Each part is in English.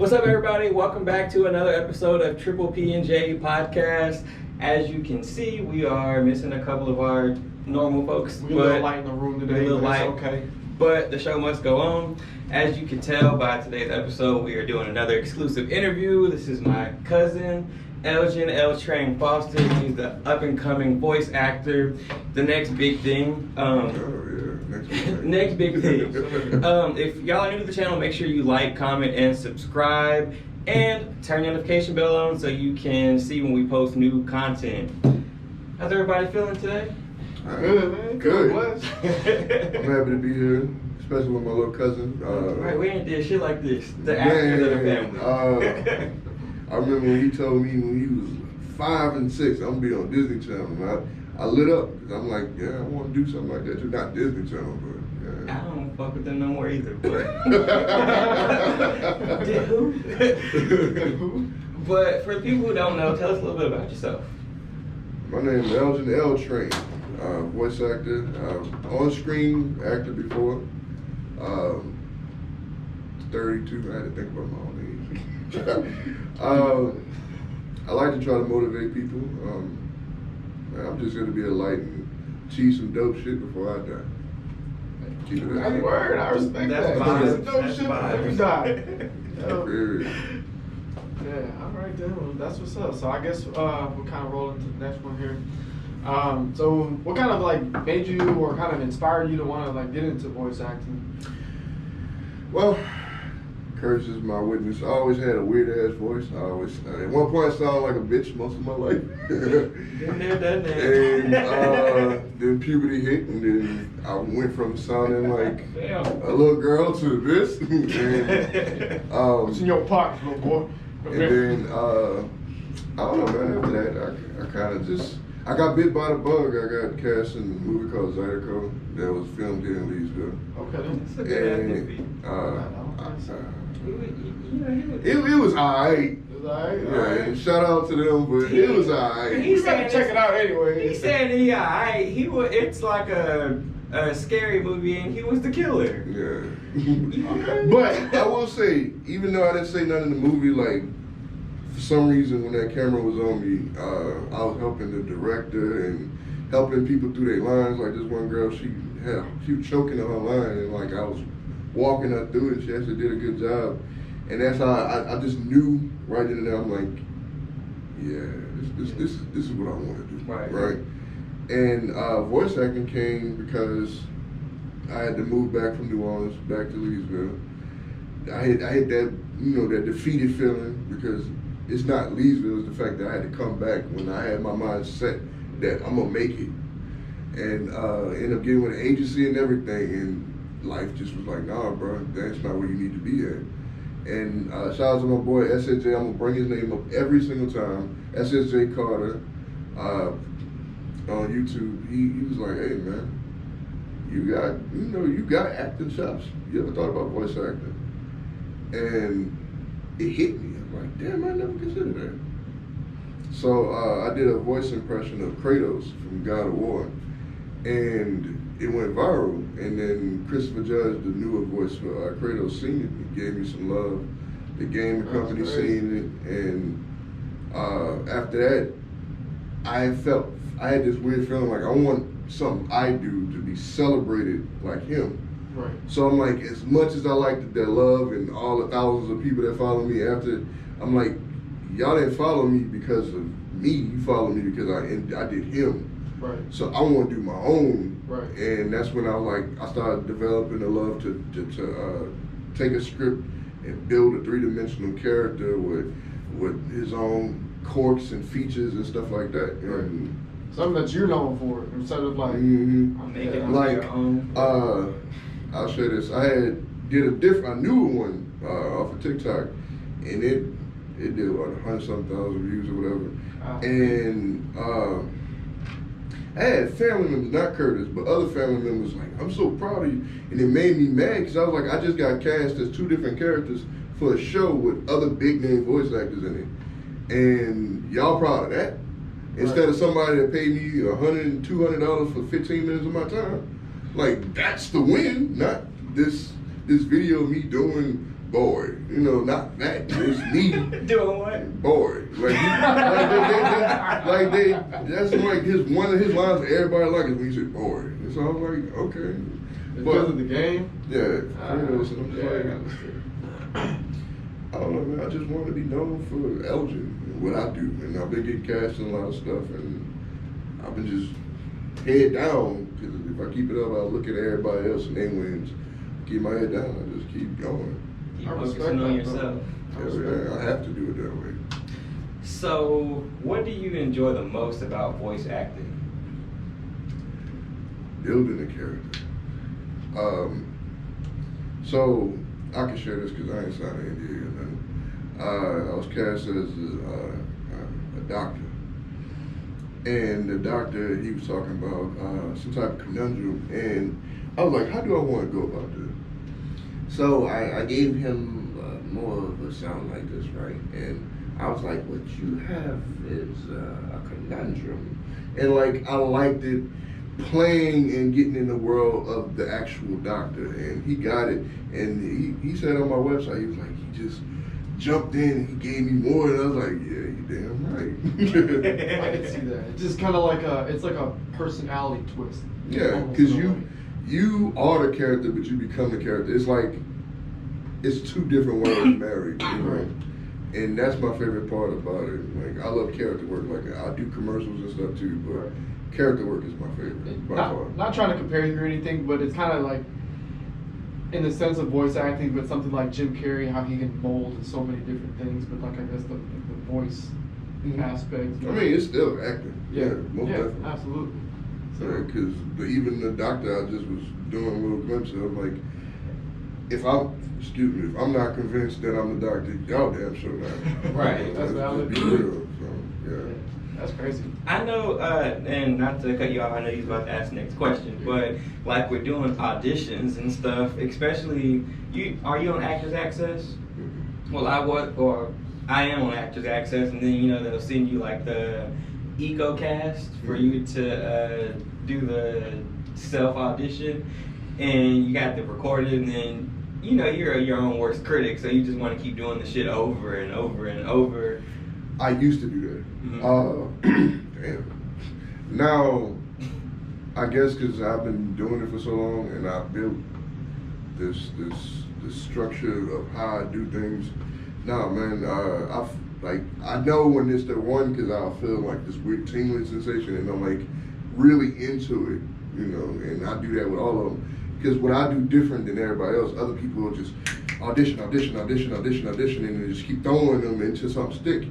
What's up, everybody? Welcome back to another episode of Triple P and J Podcast. As you can see, we are missing a couple of our normal folks. We're a little light in the room today, but it's okay. But the show must go on. As you can tell by today's episode, we are doing another exclusive interview. This is my cousin, Elgin Foster. He's the up-and-coming voice actor. The next big thing. Next big thing. If y'all are new to the channel, make sure you like, comment, and subscribe. And turn your notification bell on so you can see when we post new content. How's everybody feeling today? Good, man. Good. I'm happy to be here, especially with my little cousin. Right, we ain't did shit like this. The actors of the family. I remember when he told me when he was 5 and 6, I'm gonna be on Disney Channel. And I lit up. I'm like, yeah, I want to do something like that. Just not Disney Channel, but yeah. I don't fuck with them no more either. But did who? But for the people who don't know, tell us a little bit about yourself. My name is Eltrain, voice actor, on-screen actor before. 32. I had to think about my own age. I like to try to motivate people. I'm just gonna be a light and achieve some dope shit before I die. Keep it that way. Word, I respect that. That's dope shit before you die. Yeah. Yeah, all right then. Well, that's what's up. So I guess we'll kind of roll into the next one here. So what kind of like made you or kind of inspired you to want to like get into voice acting? Well, Curtis is my witness. I always had a weird ass voice. I always, at one point, I sounded like a bitch most of my life. And then puberty hit, and then I went from sounding like a little girl to this. And, What's in your pocket, little boy? And then I don't know, man. After that, I kind of just I got bit by the bug. I got cast in a movie called Zydeco that was filmed here in Leesville. Okay. That's a good movie. It was alright. Yeah, and shout out to them, but it was alright. You better check it out anyway. He said alright. It's like a scary movie, and he was the killer. Yeah. But I will say, even though I didn't say nothing in the movie, like for some reason when that camera was on me, I was helping the director and helping people through their lines. Like this one girl, she was choking on her line, and like I was walking her through it. She actually did a good job, and that's how I just knew right in there. I'm like, yeah, this is what I want to do, right? And voice acting came because I had to move back from New Orleans back to Leesville. I hit that that defeated feeling because it's not Leesville, it's the fact that I had to come back when I had my mind set that I'm gonna make it, and end up getting with an agency and everything, and life just was like, nah, bro, that's not where you need to be at. And shout out to my boy SSJ. I'm gonna bring his name up every single time. SSJ Carter on YouTube. He was like, hey man, you got acting chops. You ever thought about voice acting? And it hit me. I'm like, damn, I never considered that. So I did a voice impression of Kratos from God of War, and it went viral. And then Christopher Judge, the newer voice for Kratos, seen it. He gave me some love. The gaming company seen it, and after that, I had this weird feeling like I want something I do to be celebrated like him. Right. So I'm like, as much as I like that love and all the thousands of people that follow me after, I'm like, y'all didn't follow me because of me. You followed me because I did him. Right. So I want to do my own. Right. And that's when I started developing a love to take a script and build a 3-dimensional character with his own quirks and features and stuff like that. Right. And something that you're known for instead of like I'm making on like your own. I'll share this. I did a newer one off of TikTok, and it did about 100-something views or whatever. And I had family members, not Curtis, but other family members like, I'm so proud of you. And it made me mad because I was like, I just got cast as 2 different characters for a show with other big name voice actors in it. And y'all proud of that? Instead of somebody that paid me $100 and $200 for 15 minutes of my time. Like, that's the win, not this video of me doing boy. You know, not that. It's me. Doing what? Boy. That's like one of his lines that everybody likes when he said boy. And so I'm like, okay. Because of the game? Yeah. You know, so I'm just yeah, like, I don't know, man. I just want to be known for Elgin and what I do. And I've been getting cast in a lot of stuff, and I've been just head down, because if I keep it up, I'll look at everybody else and they wins. Keep my head down, I just keep going. Keep focusing on yourself. Yeah, I have to do it that way. So, what do you enjoy the most about voice acting? Building a character. So, I can share this because I ain't signed an NDA or nothing. I was cast as a doctor. And the doctor, he was talking about some type of conundrum, and I was like, how do I want to go about this? So I gave him more of a sound like this, right? And I was like, what you have is a conundrum. And like, I liked it playing and getting in the world of the actual doctor, and he got it. And he said on my website, he was like, he just jumped in and he gave me more, and I was like, yeah, you damn right. I can see that. It's just kind of like it's like a personality twist. Yeah, because you are the character, but you become the character. It's like, it's two different worlds married, you know? Right. And that's my favorite part about it. Like, I love character work. Like, I do commercials and stuff too, but character work is my favorite by far. Not trying to compare you or anything, but it's kind of like, in the sense of voice acting, but something like Jim Carrey, how he can mold in so many different things, but like I guess the voice aspect. I mean, it's still acting. Yeah, most definitely. Absolutely. So, because even the doctor I just was doing a little glimpse of, like, if I'm not convinced that I'm the doctor, y'all damn sure not. Right, that's valid. Be real, so, yeah. That's crazy. I know, and not to cut you off, I know you was about to ask the next question, but like we're doing auditions and stuff, especially, are you on Actors Access? Mm-hmm. Well, I am on Actors Access, and then, they'll send you like the EcoCast for you to do the self-audition, and you got to record it, and then, you're your own worst critic, so you just want to keep doing the shit over and over and over. I used to do that. Damn. Now, I guess because I've been doing it for so long, and I built this structure of how I do things. Nah, man, I know when it's the one, because I'll feel like this weird tingling sensation, and I'm like really into it, and I do that with all of them. Because what I do different than everybody else, other people will just audition, and they just keep throwing them until something stick.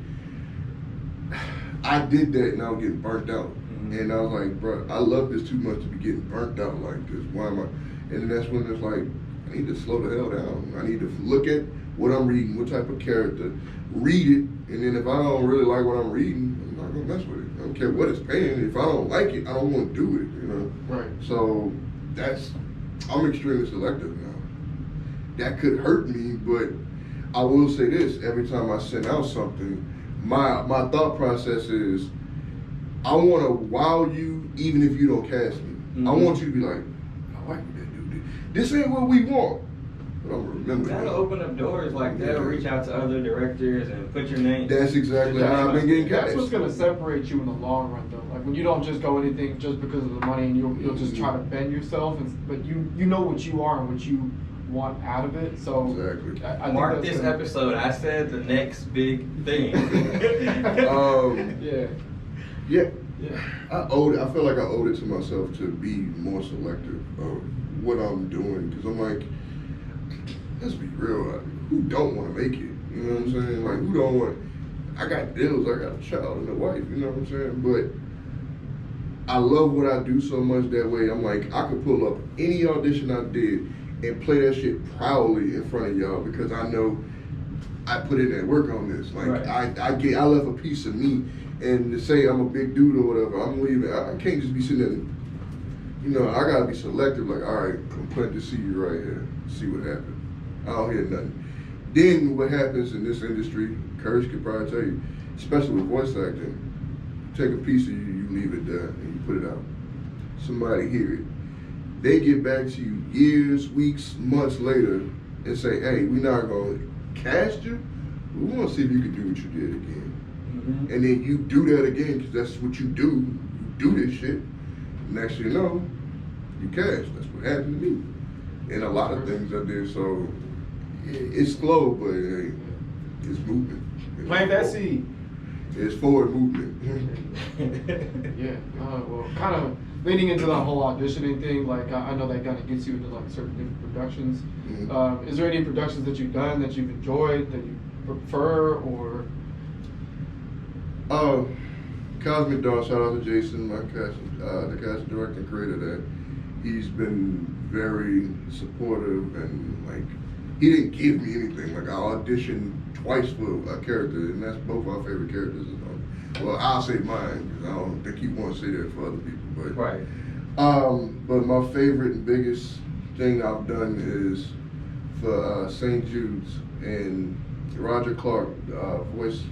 I did that, and I was getting burnt out. And I was like, bro, I love this too much to be getting burnt out like this. Why am I? And then that's when it's like, I need to slow the hell down. I need to look at what I'm reading, what type of character, read it, and then if I don't really like what I'm reading, I'm not gonna mess with it. I don't care what it's paying. If I don't like it, I don't want to do it, Right. So I'm extremely selective now. That could hurt me, but I will say this, every time I send out something, my thought process is, I want to wow you even if you don't cast me. I want you to be like, I like what that dude did. This ain't what we want. But I'm gonna remember That'll open up doors, like that'll reach out to other directors and put your name. That's exactly how I've been getting cast. That's what's gonna separate you in the long run, though. Like when you don't just go anything just because of the money, and you'll just try to bend yourself, but you know what you are and what you want out of it. So exactly. I Mark this episode. I said the next big thing. Yeah. I feel like I owed it to myself to be more selective of what I'm doing, because I'm like, let's be real, who don't want to make it? You know what I'm saying? Like, who don't want? I got bills, I got a child and a wife. You know what I'm saying? But I love what I do so much that way. I'm like, I could pull up any audition I did and play that shit proudly in front of y'all, because I know I put in that work on this. Like, I left a piece of me. And to say I'm a big dude or whatever, I'm leaving. I can't just be sitting there. I gotta be selective. Like, all right, I'm planning to see you right here. See what happens. I don't hear nothing. Then what happens in this industry, Courage could probably tell you, especially with voice acting, take a piece of you leave it there, and you put it out. Somebody hear it. They get back to you years, weeks, months later, and say, hey, we're not going to cast you. We want to see if you can do what you did again. Mm-hmm. And then you do that again because that's what you do. You do this shit. Next thing you know, you cast. That's what happened to me. And a lot of things I did. So it's slow, but hey, it's movement. Plant that seed. It's forward movement. Yeah. Well, kind of leaning into that whole auditioning thing. Like I know that kind of gets you into like certain different productions. Mhm. Is there any productions that you've done that you've enjoyed that you prefer or? Cosmic Dawn, shout out to Jason, my the casting director and creator that. He's been very supportive and like, he didn't give me anything. Like I auditioned twice for a character and that's both our favorite characters. Well, I'll say mine because I don't think he wants to say that for other people. But Right. But my favorite and biggest thing I've done is for St. Jude's and Roger Clark, voice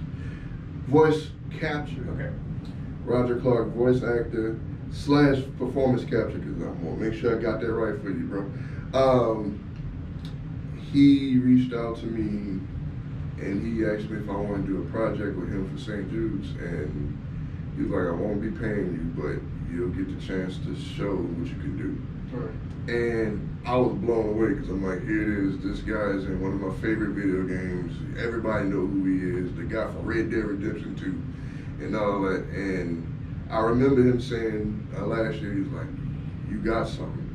capture. Okay. Roger Clark, voice actor / performance capture, because I'm gonna make sure I got that right for you, bro. He reached out to me and he asked me if I want to do a project with him for St. Jude's, and he was like, I won't be paying you, but you'll get the chance to show what you can do. Right. And I was blown away because I'm like, here it is, this guy is in one of my favorite video games. Everybody know who he is, the guy from Red Dead Redemption 2 and all that. And I remember him saying last year, he was like, you got something.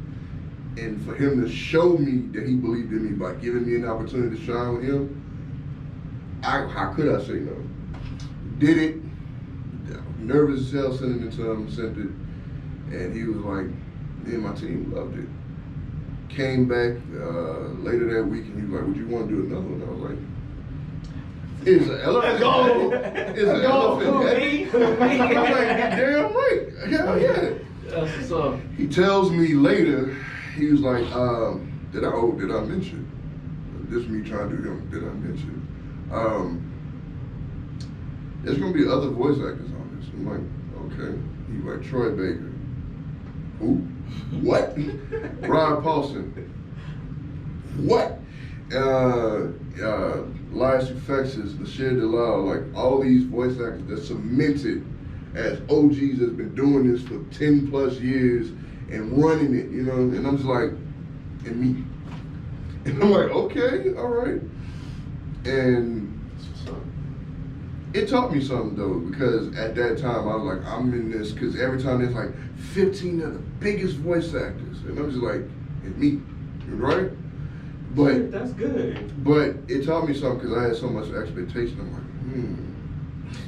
And for him to show me that he believed in me by giving me an opportunity to shine with him, how could I say no? Did it, nervous as hell, sending it to him, sent it, and he was like, me and my team loved it. Came back later that week and he was like, would you want to do another one? I was like, it's an elephant. It's an elephant. I'm like, damn right. Hell yeah. That's what's up. He tells me later, he was like, did I mention? This is me trying to do him, did I mention? There's gonna be other voice actors on this. I'm like, okay. He's like, Troy Baker. Who? What? Rod Paulson. What? Elias Effects, Lashir Delisle, like all these voice actors that cemented as OGs that's been doing this for 10 plus years and running it, you know, and I'm just like, and me. And I'm like, okay, all right. And it taught me something though, because at that time I was like, I'm in this, because every time there's like 15 of the biggest voice actors, and I'm just like, and me, right? But that's good. But it taught me something because I had so much expectation. I'm like,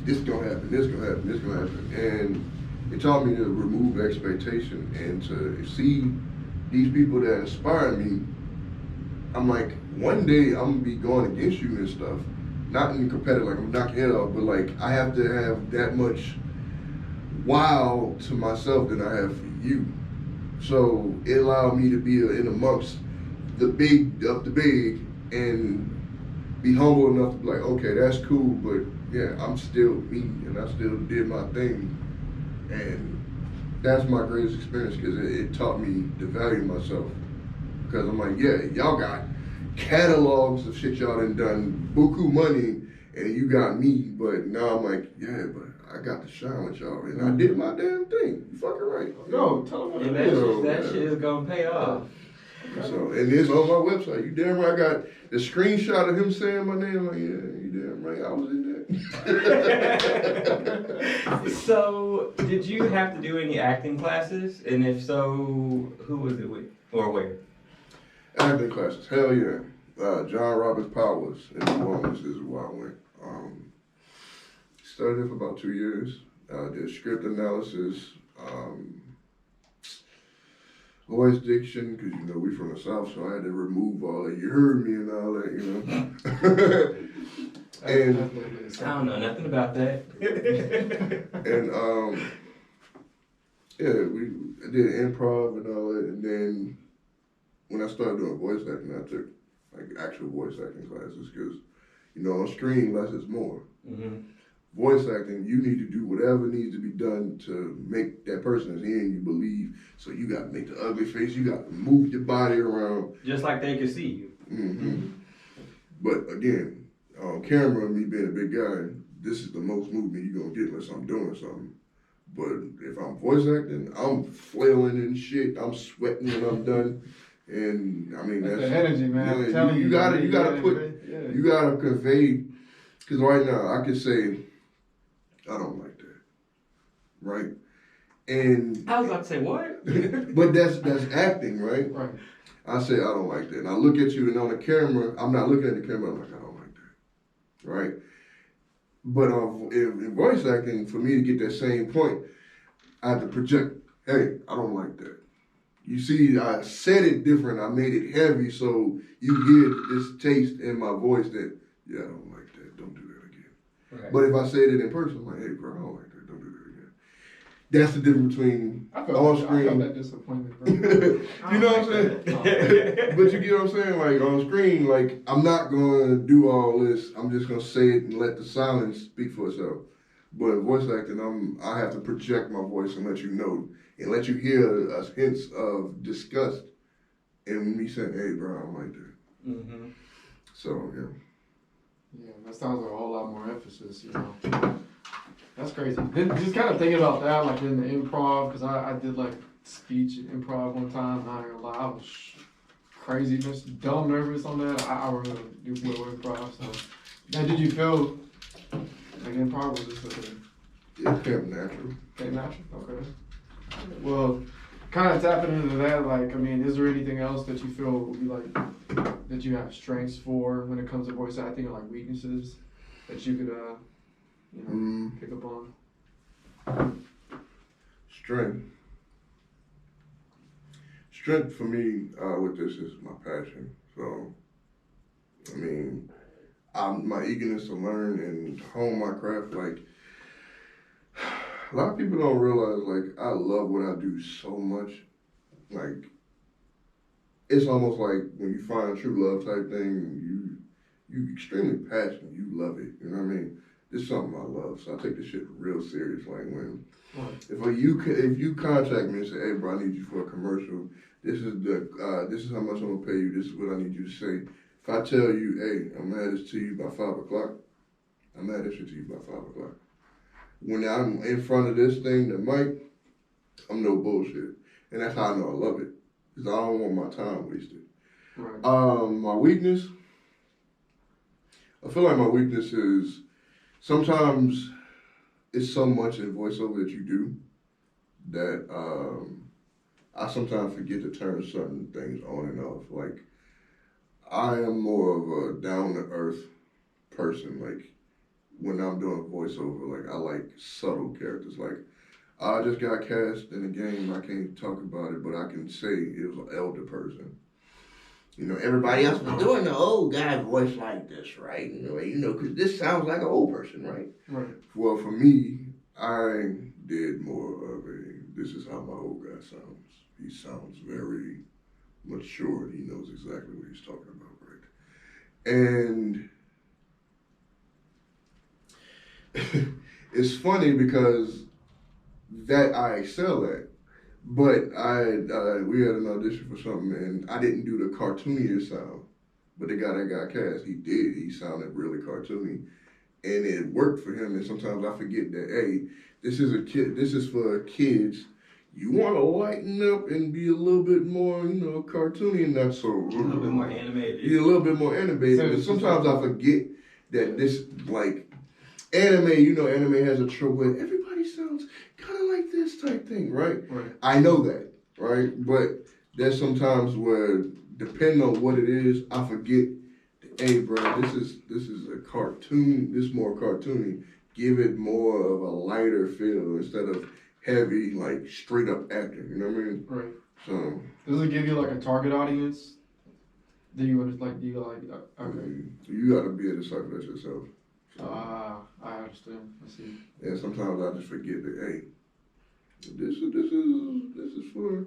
this gonna happen, this gonna happen, this gonna happen, and it taught me to remove expectation and to see these people that inspire me. I'm like, one day I'm gonna be going against you and stuff. Not in competitive, like I'm knocking your head off, but like I have to have that much wow to myself than I have for you. So it allowed me to be in amongst the big of the big and be humble enough to be like, okay, that's cool, but yeah, I'm still me and I still did my thing. And that's my greatest experience because it taught me to value myself. Because I'm like, yeah, y'all got catalogs of shit y'all done buku money and you got me, but now I'm like, yeah, but I got to shine with y'all and I did my damn thing. You fucking right. No, tell them what And it is. that shit is gonna pay off. So, and it's on my website. You damn right. I got the screenshot of him saying my name. Like, yeah, you damn right. I was in that. So, did you have to do any acting classes? And if so, who was it with or where? Acting classes. Hell yeah. John Roberts Powers in New Orleans is where I went. Studied it for about 2 years. Did script analysis. Voice diction, because you know we from the South, so I had to remove all that. You heard me and all that, you know. And I don't know nothing about that. and yeah, we did improv and all that, and then when I started doing voice acting, I took like actual voice acting classes because you know on screen less is more. Mm-hmm. Voice acting, you need to do whatever needs to be done to make that person that's hearing you believe. So you got to make the ugly face. You got to move your body around. Just like they could see you. Mm-hmm. But again, on camera, me being a big guy, this is the most movement you're gonna get unless I'm doing something. But if I'm voice acting, I'm flailing and shit. I'm sweating when I'm done. And I mean, that's the energy, man. I'm yeah, telling you gotta you gotta convey. Because right now, I could say, I don't like that, right? And I was about to say what? but that's acting, right? Right. I say I don't like that, and I look at you, and on the camera, I'm not looking at the camera. I'm like, I don't like that, right? But in voice acting, for me to get that same point, I have to project. Hey, I don't like that. You see, I said it different. I made it heavy, so you get this taste in my voice that, yeah, I don't like that. Don't do that again. Right. But if I said it in person, I'm like, hey, bro, I don't like that. Don't do that again. That's the difference between I on felt screen. that disappointment, bro. You know what I'm saying? But you get what I'm saying? Like on screen, like I'm not gonna do all this. I'm just gonna say it and let the silence speak for itself. But in voice acting, I have to project my voice and let you know and let you hear hints of disgust and me saying, "Hey, bro, I don't like that." Mm-hmm. So yeah. Yeah, that sounds like a whole lot more emphasis, you know. That's crazy. Just kind of thinking about that, like in the improv, because I did like speech and improv one time. Not gonna lie, I was crazy, just dumb nervous on that. I really do well with improv. So, now did you feel like improv was just like It came natural. okay, natural? Okay. Well, kind of tapping into that, like, I mean, is there anything else that you feel would be like that you have strengths for when it comes to voice acting, or like weaknesses that you could, you know, pick up on? Strength for me with this is my passion. So, I mean, my eagerness to learn and hone my craft. Like, a lot of people don't realize, like, I love what I do so much. Like, it's almost like when you find true love type thing, you extremely passionate. You love it. You know what I mean? This is something I love, so I take this shit real serious. Like when, if you contact me and say, "Hey, bro, I need you for a commercial. This is how much I'm gonna pay you. This is what I need you to say." If I tell you, "Hey, I'm gonna have this to you by 5 o'clock," I'm gonna have this shit to you by 5 o'clock. When I'm in front of this thing, the mic, I'm no bullshit, and that's how I know I love it, because I don't want my time wasted. Right. My weakness, I feel like my weakness is sometimes it's so much in voiceover that you do that I sometimes forget to turn certain things on and off. Like, I am more of a down-to-earth person. Like, when I'm doing voiceover, like, I like subtle characters. Like, I just got cast in a game, I can't talk about it, but I can say it was an elder person. You know, everybody else was doing the old guy voice like this, right? You know, because this sounds like an old person, right? Right. Well, for me, I did more of this is how my old guy sounds. He sounds very mature. He knows exactly what he's talking about, right? And it's funny because that I excel at. But we had an audition for something, and I didn't do the cartooniest sound. But the guy that got cast, he did. He sounded really cartoony, and it worked for him. And sometimes I forget that, hey, this is a kid. This is for kids. You want to lighten up and be a little bit more, cartoony and not so. A little bit more animated. Yeah, a little bit more animated. But sometimes I forget that this, like, anime. Anime has a trope where everybody sounds kind of like this type thing, right? Right. I know that, right? But there's sometimes where, depending on what it is, I forget. Hey, bro, this is a cartoon. This is more cartoony. Give it more of a lighter feel instead of heavy, like straight up acting. You know what I mean? Right. So. Does it give you like a target audience? Do you okay? You gotta be able to decipher that yourself. I understand. I see. And sometimes I just forget that, hey, this is for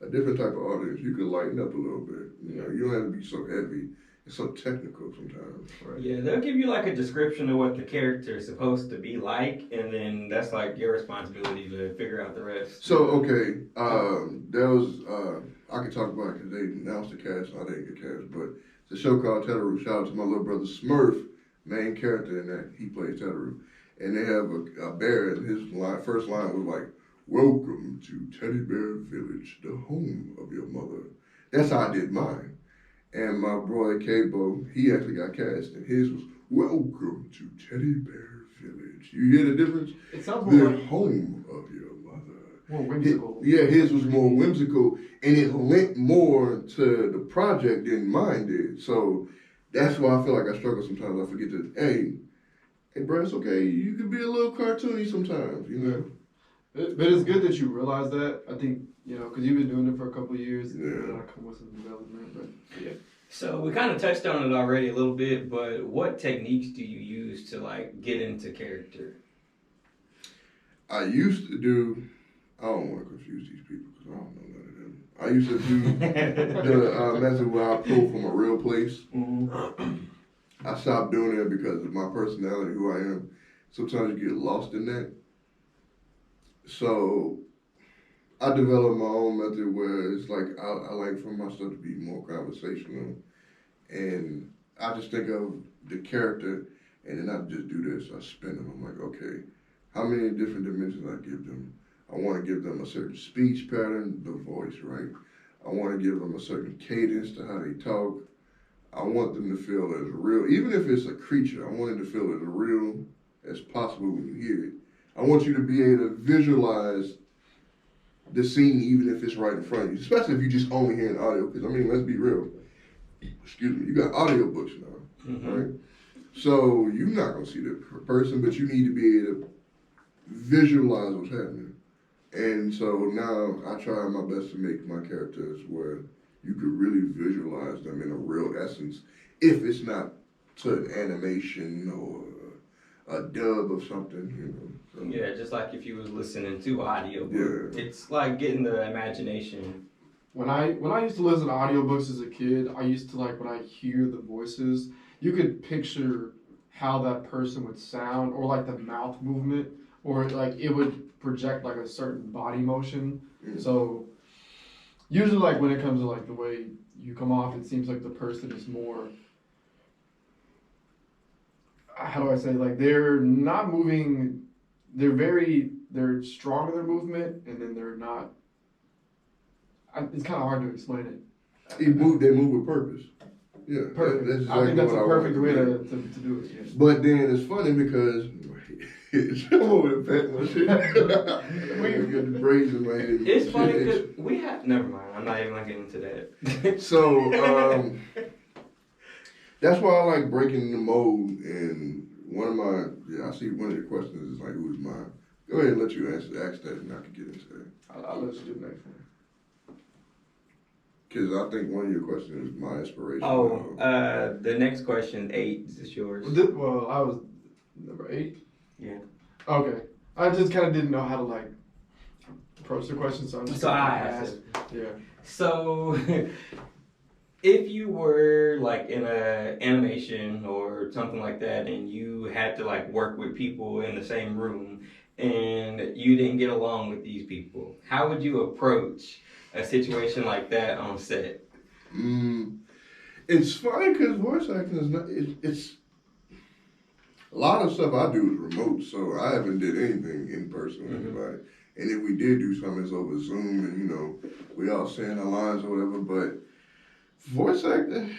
a different type of audience. You can lighten up a little bit. You don't have to be so heavy. It's so technical sometimes, right? Yeah, they'll give you like a description of what the character is supposed to be like, and then that's like your responsibility to figure out the rest. So, okay, there was, I could talk about it because they announced the cast, I didn't get cast, but It's a show called Tetheru. Shout out to my little brother Smurf, main character in that. He plays Tetheru. And they have a bear, and his first line was like, "Welcome to Teddy Bear Village, the home of your mother." That's how I did mine. And my boy K-Bo, he actually got cast, and his was, "Welcome to Teddy Bear Village." You hear the difference? It sounds The more like home of your mother. more whimsical. His was more whimsical, and it linked more to the project than mine did. So that's why I feel like I struggle sometimes. I forget to, hey, bro, it's okay. You can be a little cartoony sometimes, you know. But it's good that you realize that. I think, because you've been doing it for a couple of years. Yeah. And that'll come with some development. But yeah. So we kind of touched on it already a little bit, but what techniques do you use to like get into character? I used to do, I don't want to confuse these people because I don't know none of them. I used to do the method where I pull from a real place. Mm-hmm. I stopped doing that because of my personality, who I am. Sometimes you get lost in that. So I developed my own method where it's like I like for my stuff to be more conversational, and I just think of the character, and then I just do this. I spin them. I'm like, okay, how many different dimensions I give them? I want to give them a certain speech pattern, the voice, right? I want to give them a certain cadence to how they talk. I want them to feel as real, even if it's a creature. I want it to feel as real as possible when you hear it. I want you to be able to visualize the scene, even if it's right in front of you, especially if you just only hearing audio. Because, I mean, let's be real. Excuse me, you got audiobooks now, right? So you're not going to see the person, but you need to be able to visualize what's happening. And so now I try my best to make my characters where you could really visualize them in a real essence, if it's not to an animation or a dub of something, So. Yeah, just like if you was listening to audio. Yeah. It's like getting the imagination. When I used to listen to audiobooks as a kid, I used to when I hear the voices, you could picture how that person would sound, or like the mouth movement, or like it would project like a certain body motion. So usually when it comes to the way you come off, it seems like the person is more, how do I say, they're not moving, they're strong in their movement, and then they're not, it's kind of hard to explain it. They move with purpose. Yeah, Perfect. That's I think that's a perfect way to to do it. Yeah. But then it's funny because I'm over there patting my shit. I got the braids in my head. It's funny because we have, never mind, I'm not even getting into that. So, that's why I like breaking the mold. And I see one of the questions is who's mine? Go ahead and let you ask that, and I can get into that. I'll let you do the next one. Because I think one of your questions is my inspiration. The next question, 8, is this yours? Well, I was number 8. Yeah. Okay. I just kind of didn't know how to approach the question, so I'm just I gonna asked it. Yeah. So, if you were in a animation or something like that, and you had to work with people in the same room, and you didn't get along with these people, how would you approach a situation like that on set? It's funny because voice acting is not. It's a lot of stuff I do is remote, so I haven't did anything in person with anybody. And if we did do something, it's over Zoom, and we all saying our lines or whatever. But voice acting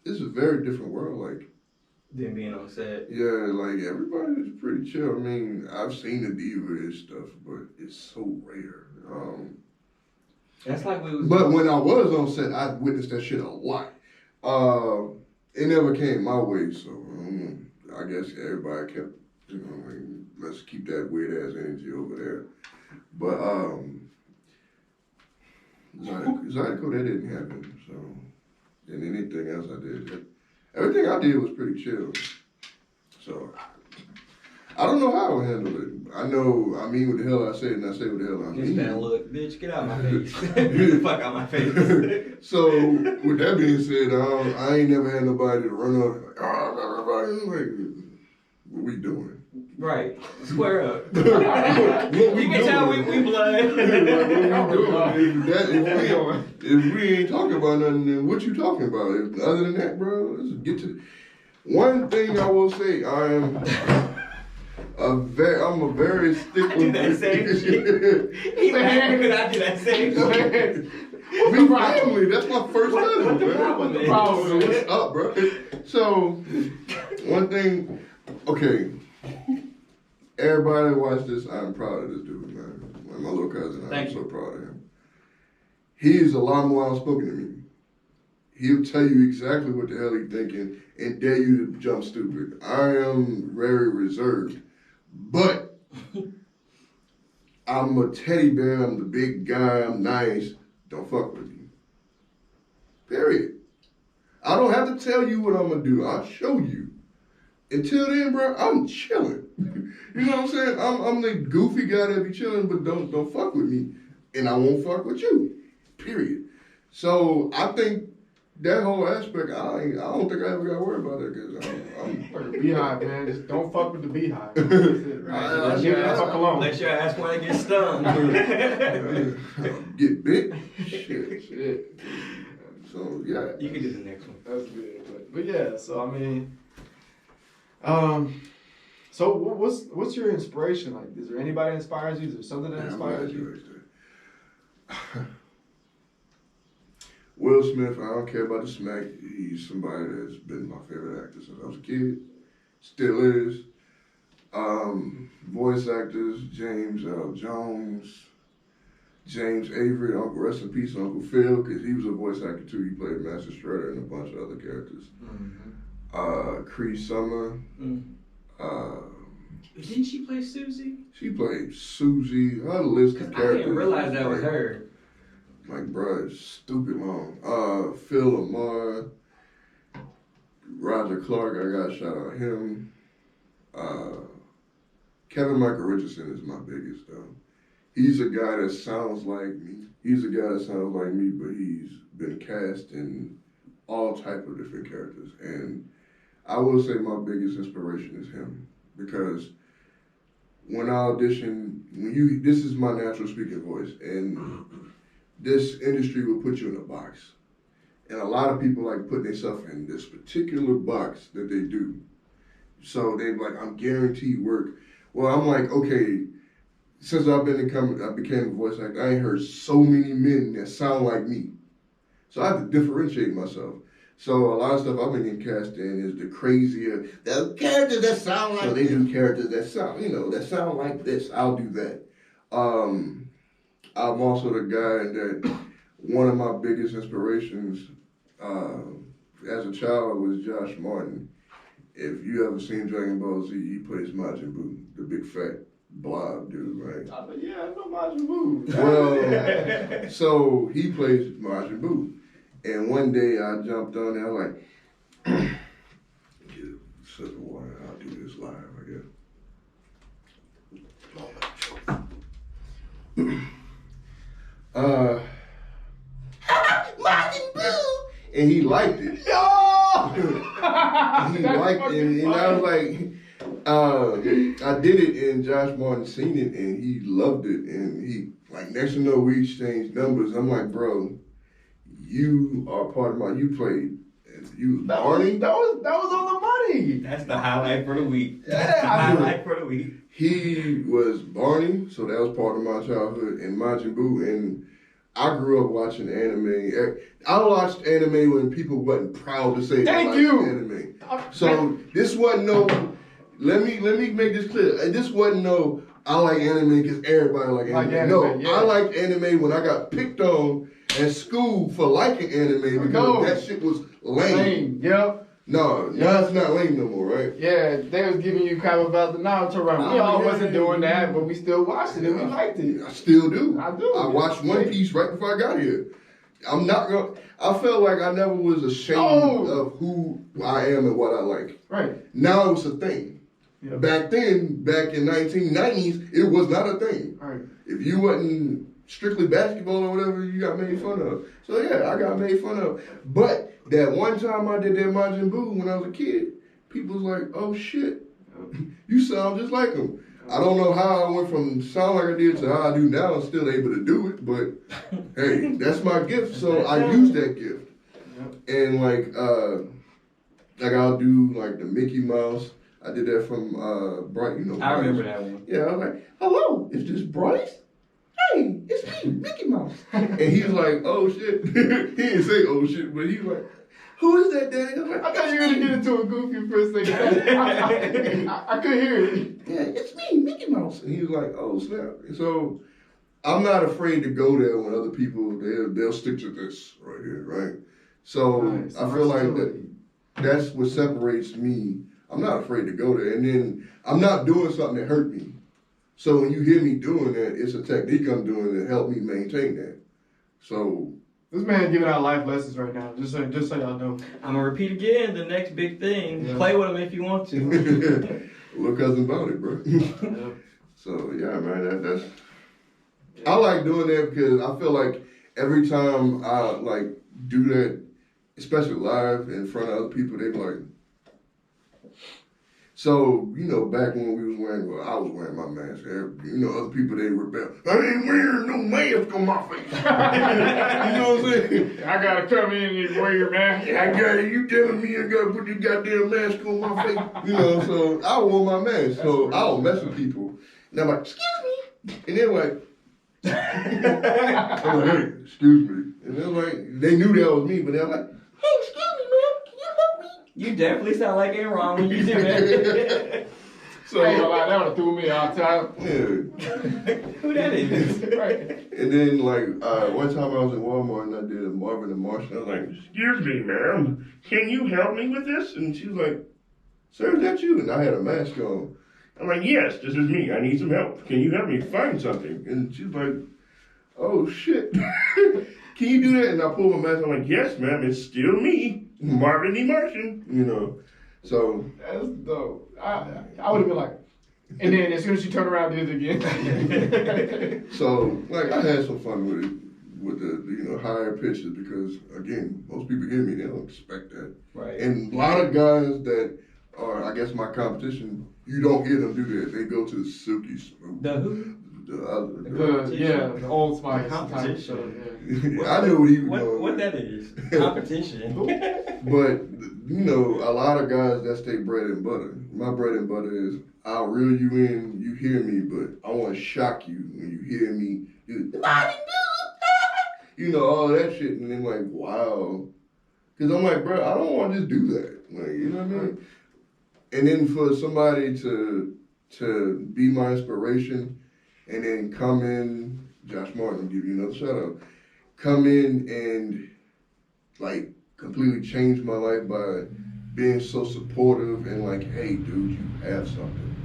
is a very different world. Than being on set. Yeah, everybody is pretty chill. I mean, I've seen the diva stuff, but it's so rare. That's like we was. But when I was on set, I witnessed that shit a lot. It never came my way, so I guess everybody kept, let's keep that weird ass energy over there. But Zydeco, that didn't happen. So, and anything else I did, everything I did was pretty chill. So I don't know how I would handle it. I know I mean what the hell I said, and I say what the hell I mean. Just that look, bitch, get out of my face. Get the fuck out my face. So with that being said, I ain't never had nobody to run up everybody. What we doing? Right. Square up. What we You can tell we blood. If we ain't talking about nothing, then what you talking about? Other than that, bro, let's get to. One thing I will say, I'm a very stickler. I do that same shit. He mad because I do that same shit. We family. That's my first cousin, What the man. problem is? What's up, bro? So, one thing, okay. Everybody watch this. I'm proud of this dude, man. My little cousin. I'm so proud of him. He's a lot more outspoken than me. He'll tell you exactly what the hell he's thinking and dare you to jump stupid. I am very reserved, but I'm a teddy bear. I'm the big guy. I'm nice. Don't fuck with me. Period. I don't have to tell you what I'm gonna do. I'll show you. Until then, bro, I'm chilling. You know what I'm saying? I'm the goofy guy that be chilling, but don't fuck with me, and I won't fuck with you. Period. So I think that whole aspect, I don't think I ever got to worry about it because I'm Like a beehive, man. Just don't fuck with the beehive. That's it, right? Leave that fuck alone. Let your ass want to get stung. get bit. Shit. So yeah. You can do the next one. That's good. But yeah, so I mean, so what's your inspiration like? Is there anybody that inspires you? Is there something that inspires you? Will Smith, I don't care about the smack. He's somebody that's been my favorite actor since I was a kid. Still is. Voice actors, James L. Jones, James Avery, rest in peace, Uncle Phil, because he was a voice actor too. He played Master Shredder and a bunch of other characters. Mm-hmm. Cree Summer. Didn't she play Susie? She played Susie. Her list of I characters. didn't realize that was her. Like, bro, it's stupid long. Phil Lamar, Roger Clark, I got to shout out him. Kevin Michael Richardson is my biggest, though. He's a guy that sounds like me. But he's been cast in all type of different characters. And I will say my biggest inspiration is him. Because when I audition, this is my natural speaking voice. And this industry will put you in a box. And a lot of people like putting themselves in this particular box that they do. So they're like, I'm guaranteed work. Well, I'm like, okay, since I became a voice actor, I ain't heard so many men that sound like me. So I have to differentiate myself. So a lot of stuff I've been getting cast in is the the characters that sound like. So they do characters that sound like this. I'll do that. I'm also the guy that one of my biggest inspirations as a child was Josh Martin. If you ever seen Dragon Ball Z, he plays Majin Buu, the big fat blob dude, right? Yeah, I know Majin Buu. Well, so he plays Majin Buu. And one day I jumped on there, I was like, get a sip of water, I'll do this live, I guess. Majin Buu! And he liked it. No! He liked it, and I was like, I did it, and Josh Martin seen it, and he loved it, and he, like, next to know, we exchanged numbers. I'm like, bro, you are part of you played, you was Barney. That was on the money. That's the highlight for the week. For the week. He was Barney, so that was part of my childhood, and Majin Buu, and I grew up watching anime. I watched anime when people wasn't proud to say they liked anime. So this wasn't no. Let me make this clear. This wasn't no. I like anime because everybody like anime. No, yeah. I liked anime when I got picked on at school for liking anime because that shit was lame. Yep. No, now it's not lame no more, right? Yeah, they was giving you crap about the Naruto run. We all wasn't doing that, but we still watched it and we liked it. I still do. I do. I watched One Piece right before I got here. I felt like I never was ashamed of who I am and what I like. Right. Now it's a thing. Yep. Back in 1990s, it was not a thing. Right. If you wasn't strictly basketball or whatever, you got made fun of. So yeah, I got made fun of. But that one time I did that Majin Buu when I was a kid, people was like, oh shit, You sound just like him. I don't know how I went from sound like I did to how I do now. I'm still able to do it, but hey, that's my gift. So I use that gift. And like I'll do like the Mickey Mouse. I did that from Bryce. You know, I remember that one. Yeah, I was like, hello, is this Bryce? Hey, it's me, Mickey Mouse. And he was like, oh shit. He didn't say oh shit, but he was like, who is that, Daddy? I was like, I thought you were gonna get into a goofy for a second. I couldn't hear it. yeah, it's me, Mickey Mouse. And he was like, oh snap. And so I'm not afraid to go there when other people, they'll stick to this right here, right? So Nice. I feel like that's what separates me. I'm not afraid to go there. And then I'm not doing something that hurt me. So when you hear me doing that, it's a technique I'm doing to help me maintain that. So This man giving out life lessons right now. Just so y'all know. I'm gonna repeat again the next big thing. Yeah. Play with him if you want to. little cousin about it, bro. Yeah. So yeah, man, that's. I like doing that because I feel like every time I like do that, especially live in front of other people, they be like. So, you know, back when we was wearing, well, I was wearing my mask. You know, other people, they rebel. I ain't wearing no mask on my face. You know what I'm saying? I gotta come in and wear your mask. I got it. You telling me I gotta put your goddamn mask on my face? You know, so I wore my mask. So I don't mess with people. And I'm like, excuse me. And they're like, I'm like, hey, excuse me. And they're like, they knew that was me, but they're like, hey, excuse me, man. Can you help me? You definitely sound like Aaron when you do that. So, I ain't gonna lie, that would've threw me off time. yeah. Who that is? Right. And then, like, one time I was in Walmart and I did a Marvin and Martian. I was like, excuse me, ma'am, can you help me with this? And she was like, sir, is that you? And I had a mask on. I'm like, yes, this is me. I need some help. Can you help me find something? And she was like, oh, shit. Can you do that? And I pulled my mask. I'm like, yes, ma'am, it's still me, Marvin the Martian, you know. So. That's dope. I would have been like, and then as soon as you turn around, did it again. So, like, I had some fun with it, with the, you know, higher pitches because, again, most people hear me, they don't expect that. Right. And a lot of guys that are, I guess, my competition, you don't hear them do that. They go to the silky smooth. The who? The other. The old Spice Competition. type show. Yeah. I knew what he was doing. What that is? Competition. But, you know, a lot of guys, that's their bread and butter. My bread and butter is, I'll reel you in, you hear me, but I want to shock you when you hear me do, you know, all that shit. And then like, wow. Because I'm like, bro, I don't want to just do that. Like, you know what I mean? And then for somebody to be my inspiration and then come in, Josh Martin, I'll give you another shout out, come in and like completely change my life by being so supportive and like, hey dude, you have something.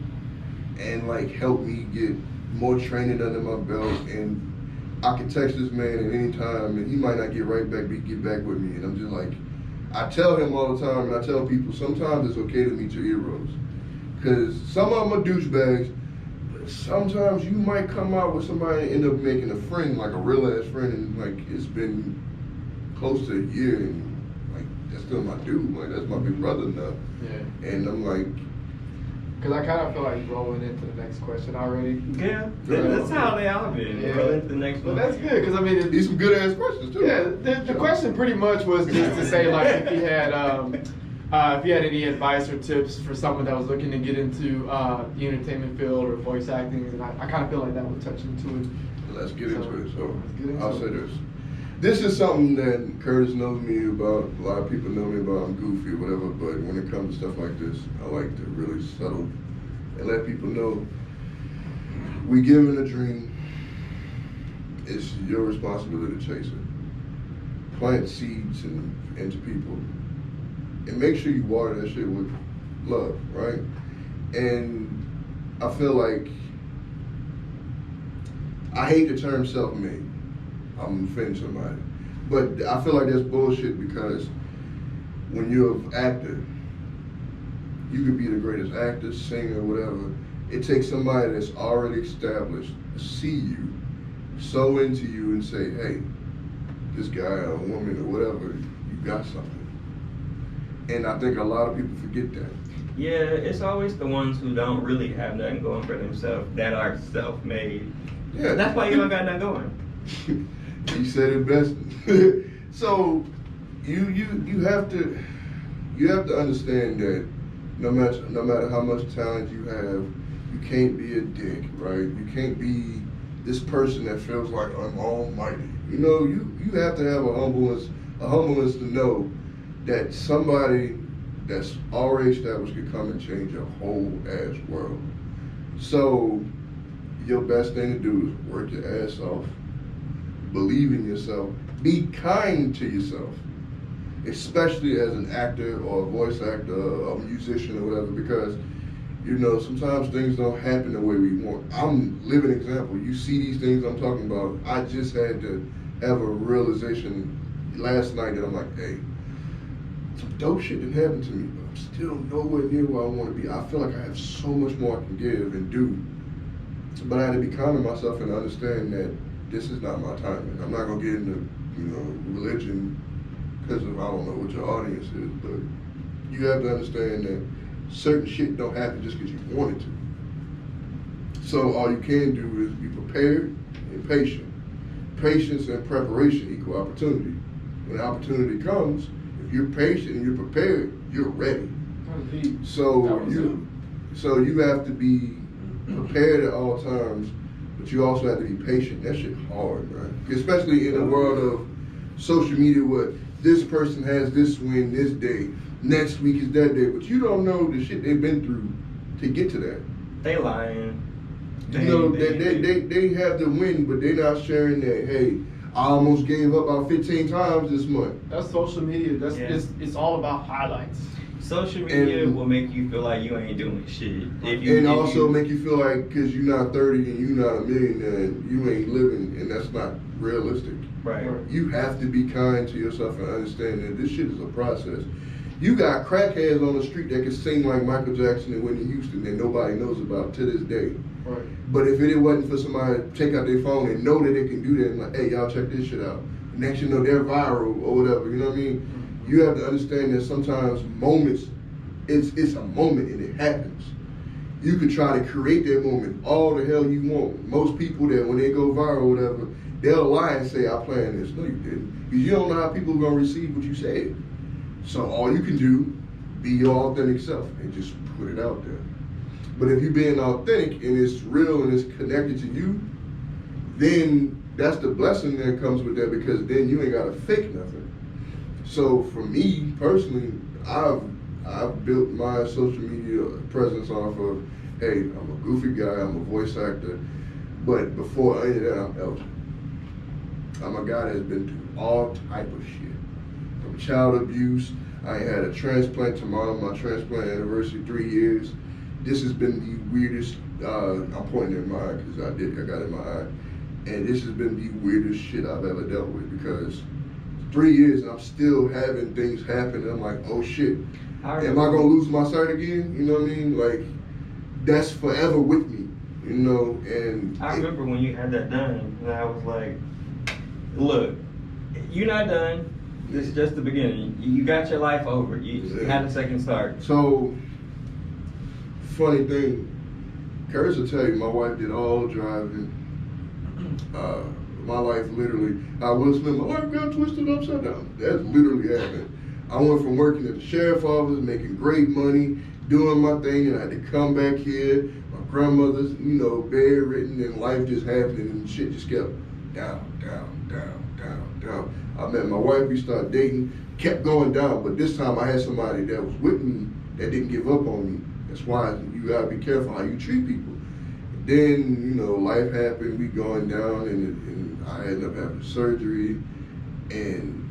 And like help me get more training under my belt, and I can text this man at any time and he might not get right back, but he get back with me. And I'm just like, I tell him all the time, and I tell people, sometimes it's okay to meet your heroes. Because some of them are douchebags, but sometimes you might come out with somebody and end up making a friend, like a real ass friend, and like it's been close to a year, and like that's still my dude, like that's my big brother now. Yeah. And I'm like, Because I kind of feel like rolling into the next question already. Yeah, that's how they all been. Yeah. Roll into the next But one. that's good, because I mean, these some good ass questions too. yeah, the question pretty much was just to say like if you had any advice or tips for someone that was looking to get into the entertainment field or voice acting, and I kind of feel like that would touch into it. Let's get into it. So let's get into I'll it. say this. This is something that Curtis knows me about. A lot of people know me about. I'm goofy or whatever, but when it comes to stuff like this, I like to really settle and let people know we given a dream. It's your responsibility to chase it. Plant seeds into people. And make sure you water that shit with love, right? And I feel like, I hate the term self-made. I'm offending somebody. But I feel like that's bullshit because when you're an actor, you could be the greatest actor, singer, whatever. It takes somebody that's already established to see you, so into you and say, hey, this guy or woman or whatever, you got something. And I think a lot of people forget that. Yeah, it's always the ones who don't really have nothing going for themselves that are self-made. Yeah. That's why you don't got nothing going. You said it best. So you have to understand that no matter how much talent you have, you can't be a dick, right? You can't be this person that feels like I'm almighty. You know, you have to have a humbleness to know that somebody that's already established can come and change a whole ass world. So your best thing to do is work your ass off, believe in yourself, be kind to yourself, especially as an actor or a voice actor, a musician or whatever, because you know, sometimes things don't happen the way we want. I'm a living example. You see these things I'm talking about. I just had to have a realization last night that I'm like, hey, some dope shit didn't happen to me, but I'm still nowhere near where I want to be. I feel like I have so much more I can give and do. But I had to be kind to myself and understand that this is not my time. And I'm not going to get into, you know, religion because of, I don't know what your audience is, but you have to understand that certain shit don't happen just because you want it to. So all you can do is be prepared and patient. Patience and preparation equal opportunity. When opportunity comes, if you're patient and you're prepared, you're ready. So you have to be prepared at all times, but you also have to be patient. That shit hard, man. Especially in the world of social media where this person has this win this day, next week is that day, but you don't know the shit they've been through to get to that. They lying. They have the win, but they're not sharing that, hey, I almost gave up about 15 times this month. That's social media. It's all about highlights. Social media will make you feel like you ain't doing shit. Make you feel like because you're not 30 and you're not a millionaire and you ain't living, and that's not realistic. Right. You have to be kind to yourself and understand that this shit is a process. You got crackheads on the street that can sing like Michael Jackson and Whitney Houston that nobody knows about to this day. Right. But if it wasn't for somebody to take out their phone and know that they can do that and like, hey, y'all check this shit out. Next you know, they're viral or whatever, you know what I mean? Mm-hmm. You have to understand that sometimes moments, it's a moment and it happens. You can try to create that moment all the hell you want. Most people that when they go viral or whatever, they'll lie and say, I planned this. No, you didn't. Because you don't know how people are going to receive what you said. So all you can do, be your authentic self and just put it out there. But if you're being authentic and it's real and it's connected to you, then that's the blessing that comes with that, because then you ain't got to fake nothing. So for me personally, I've built my social media presence off of, hey, I'm a goofy guy, I'm a voice actor, but before any of that, I'm Elgin. I'm a guy that's been through all type of shit. From child abuse, I had a transplant tomorrow, my transplant anniversary, 3 years. This has been the weirdest, I'm pointing at mine because I got it in my eye. And this has been the weirdest shit I've ever dealt with, because 3 years and I'm still having things happen and I'm like, oh shit, am I gonna lose my sight again? You know what I mean? Like, that's forever with me, you know? And I remember when you had that done, and I was like, look, you're not done. This is just the beginning. You got your life over. You had a second start. So, funny thing, Curtis will tell you, my wife did all the driving. My life literally, I will Smith, my life got twisted upside down. That's literally happened. I went from working at the sheriff's office, making great money, doing my thing, and I had to come back here. My grandmother's, you know, bedridden, and life just happening, and shit just kept down. I met my wife, we started dating, kept going down, but this time I had somebody that was with me that didn't give up on me. That's why you gotta be careful how you treat people. And then, you know, life happened, we going down, and I ended up having surgery. And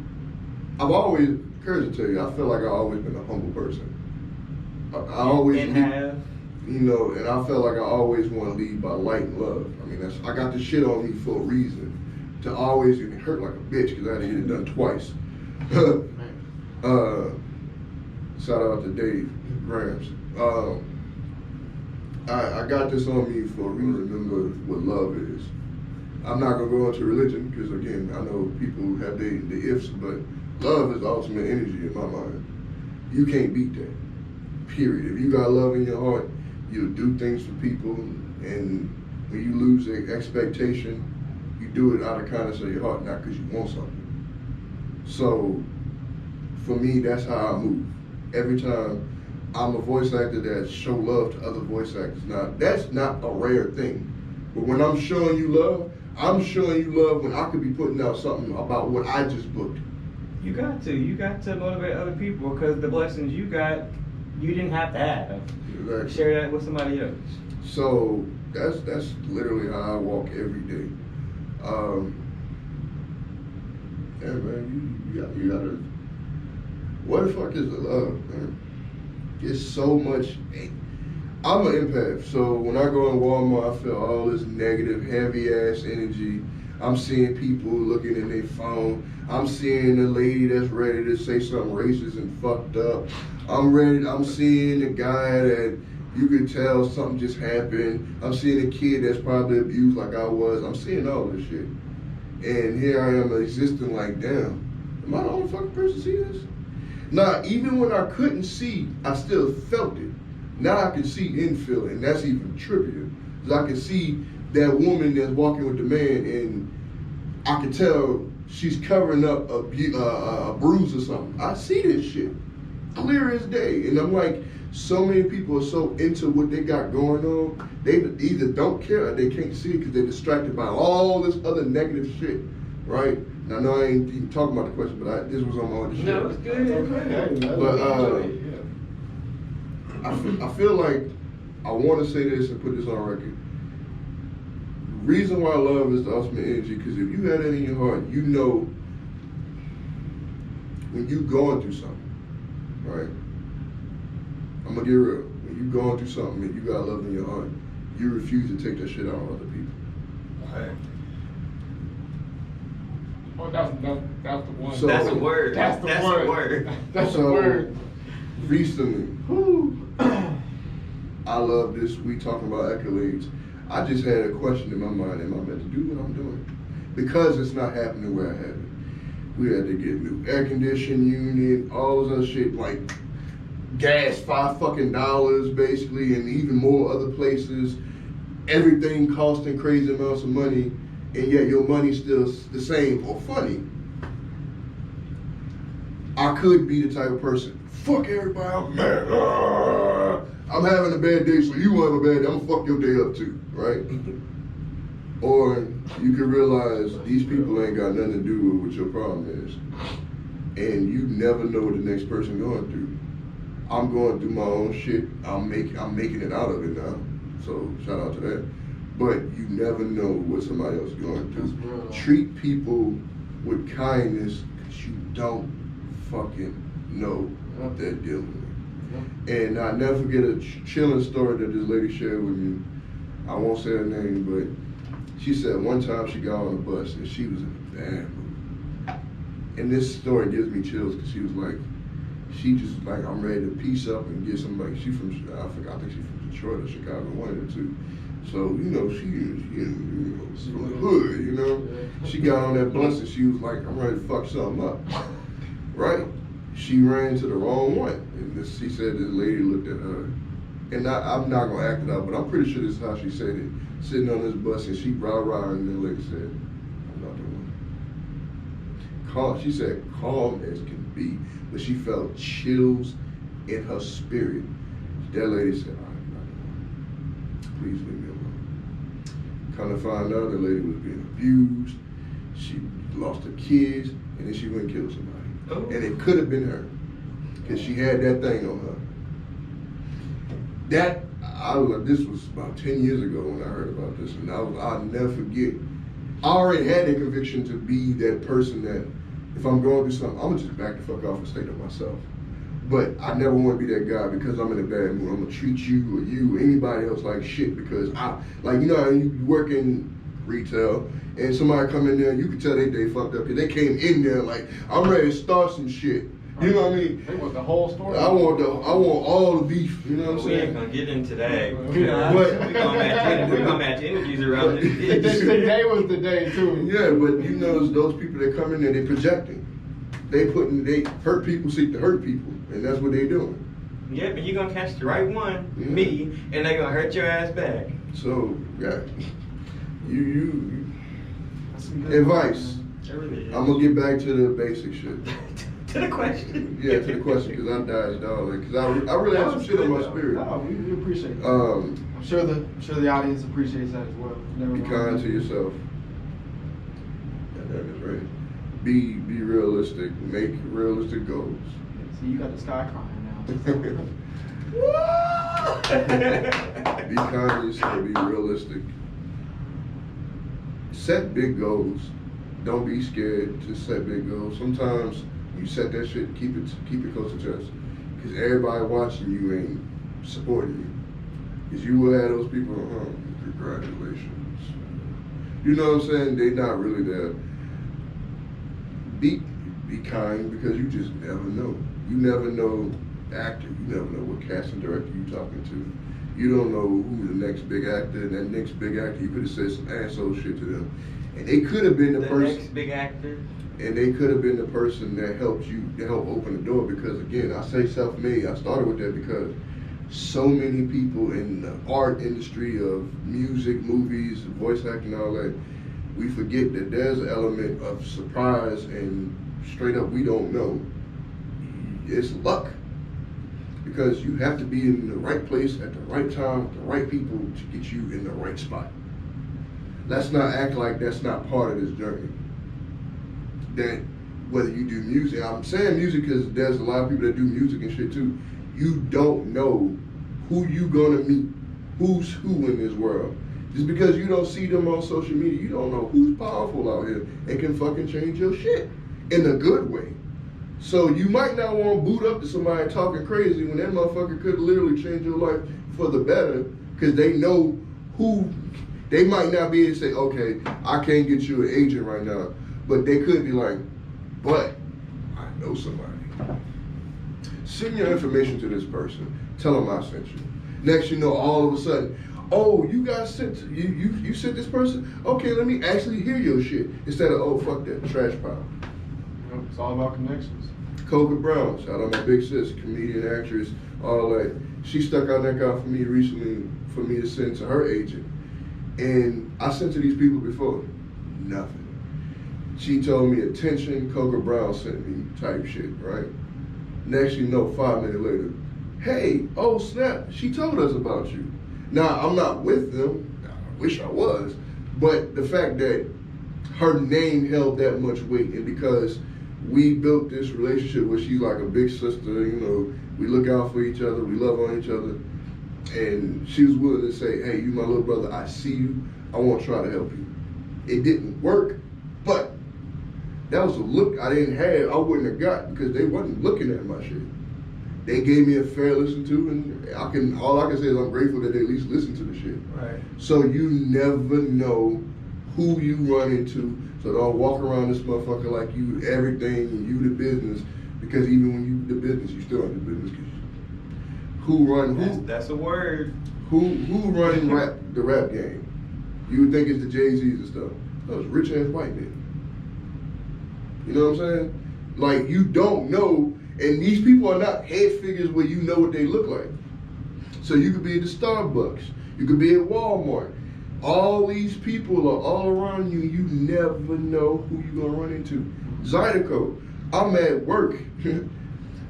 I've always, Curtis will tell you, I feel like I've always been a humble person. I always, you know, and I felt like I always want to lead by light and love. I mean, I got this shit on me for a reason. To always, and it hurt like a bitch because I had to get it done twice. Shout out to Dave Grams. I got this on me for a reason. Remember what love is. I'm not gonna go into religion because again, I know people have the ifs, but love is the ultimate energy in my mind. You can't beat that. period. If you got love in your heart, you'll do things for people, and when you lose the expectation, you do it out of kindness of your heart, not because you want something. So, for me, that's how I move. Every time I'm a voice actor that show love to other voice actors. Now, that's not a rare thing. But when I'm showing you love, I'm showing you love when I could be putting out something about what I just booked. You got to motivate other people, because the blessings you got, you didn't have to have. Exactly. Share that with somebody else. So that's literally how I walk every day. Yeah, man, you gotta. What the fuck is the love, man? It's so much. I'm an empath, so when I go in Walmart, I feel all this negative, heavy ass energy. I'm seeing people looking in their phone. I'm seeing a lady that's ready to say something racist and fucked up. I'm seeing a guy that you could tell something just happened. I'm seeing a kid that's probably abused like I was. I'm seeing all this shit. And here I am existing like, damn, am I the only fucking person see this? Nah, even when I couldn't see, I still felt it. Now I can see and feel it, and that's even trippier. Because I can see that woman that's walking with the man, and I can tell she's covering up a bruise or something. I see this shit clear as day, and I'm like, so many people are so into what they got going on, they either don't care or they can't see it because they're distracted by all this other negative shit, right? Now, I know I ain't even talking about the question, but this was on my other shit. No, it's good. But I feel like I want to say this and put this on record. The reason why love is the ultimate energy, because if you have that in your heart, you know when you going through something, right? I'm gonna get real. When you going through something and you got love in your heart, you refuse to take that shit out on other people. Okay. Oh, that's the one. So- That's a word. That's the That's word. a word. That's the So, word. Recently, I love this. We talking about accolades. I just had a question in my mind: am I meant to do what I'm doing? Because it's not happening where I have it. We had to get new air conditioning unit, all this other shit, like gas $5 basically, and even more other places. Everything costing crazy amounts of money, and yet your money's still the same or funny. I could be the type of person, fuck everybody, I'm mad. I'm having a bad day, so you want to have a bad day, I'm gonna fuck your day up too, right? Or you can realize these people ain't got nothing to do with what your problem is. And you never know what the next person going through. I'm going through my own shit, I'm making it out of it now. So shout out to that. But you never know what somebody else is going through. Treat people with kindness, because you don't fucking know what they're dealing with. And I never forget a chilling story that this lady shared with me. I won't say her name, but she said one time she got on a bus and she was in a bad mood. And this story gives me chills because she was like, she just like, I'm ready to piece up and get somebody. She from, I think she's from Detroit or Chicago, one of the two. So, you know, she is, from the hood, you know. She got on that bus and she was like, I'm ready to fuck something up, right? She ran to the wrong one. And she said this lady looked at her. And I'm not gonna act it out, but I'm pretty sure this is how she said it. Sitting on this bus and she rah, and the lady said, I'm not the one. Calm, she said calm as can be, but she felt chills in her spirit. That lady said, I'm not the one. Please leave me alone. Come to find out, the lady was being abused. She lost her kids, and then she went and killed somebody. Oh. And it could have been her, because she had that thing on her. This was about 10 years ago when I heard about this, and I'll never forget. I already had that conviction to be that person that if I'm going through something, I'm gonna just back the fuck off and stay to myself. But I never want to be that guy because I'm in a bad mood. I'm gonna treat you or you or anybody else like shit because you work in retail and somebody come in there, you can tell they fucked up because they came in there like, I'm ready to start some shit. You know what I mean? They want the whole story. I want all the beef. You know what I'm We ain't saying? gonna get into that. But- We gonna match energies around this bitch. Today was the day too. Yeah, but you know, those people that come in there, they projecting. They hurt people seek to hurt people, and that's what they doing. Yep, and you're gonna catch the right one, Yeah. me, and they're gonna hurt your ass back. So yeah, you That's some good advice. It really is. I'm gonna get back to the basic shit. To the question. Yeah, to the question, because I died, dog. Because I really had some shit on my spirit. No, we appreciate it. Um, I'm sure the audience appreciates that as well. Never be mind. kind to yourself. Yeah, that is right. Be realistic. Make realistic goals. See, you got the sky crying now. Be kind to yourself. Be realistic. Set big goals. Don't be scared to set big goals. Sometimes you set that shit, keep it close to chest. Because everybody watching you ain't supporting you. Because you will have those people, congratulations. You know what I'm saying? They not really there. Be kind, because you just never know. You never know the actor. You never know what casting director you talking to. You don't know who the next big actor, and that next big actor, you could have said some asshole shit to them. And they could have been the person. Next big actor. And they could have been the person that helped you, to help open the door. Because again, I say self-made. I started with that because so many people in the art industry of music, movies, voice acting, all that, we forget that there's an element of surprise and straight up we don't know. It's luck. Because you have to be in the right place at the right time with the right people to get you in the right spot. Let's not act like that's not part of this journey. That whether you do music, I'm saying music because there's a lot of people that do music and shit too. You don't know who you gonna meet, who's who in this world. Just because you don't see them on social media, you don't know who's powerful out here and can fucking change your shit in a good way. So you might not want to boot up to somebody talking crazy when that motherfucker could literally change your life for the better, because they know who. They might not be able to say, okay, I can't get you an agent right now, but they could be like, but I know somebody. Send your information to this person. Tell them I sent you. Next you know, all of a sudden, oh, you guys sent, you sent this person? Okay, let me actually hear your shit. Instead of, oh, fuck that, trash pile. It's all about connections. Coca Brown, shout out my big sis, comedian, actress, all that. She stuck out that guy for me recently for me to send to her agent. And I sent to these people before, nothing. She told me attention, Coca Brown sent me type shit, right? Next you know, 5 minutes later, hey, oh snap, she told us about you. Now, I'm not with them, I wish I was, but the fact that her name held that much weight, and because we built this relationship where she's like a big sister, you know, we look out for each other, we love on each other, and she was willing to say, hey, you my little brother, I see you, I want to try to help you. It didn't work, but that was a look I didn't have, I wouldn't have got, because they wasn't looking at my shit. They gave me a fair listen to, and all I can say is I'm grateful that they at least listened to the shit. Right. So you never know who you run into, so don't walk around this motherfucker like you everything and you the business, because even when you the business, you still ain't the business. That's a word. Who running the rap game? You would think it's the Jay-Z's and stuff. Those rich ass white men. You know what I'm saying? Like, you don't know, and these people are not head figures where you know what they look like. So you could be at the Starbucks, you could be at Walmart. All these people are all around you. You never know who you're gonna run into. Zydeco, I'm at work.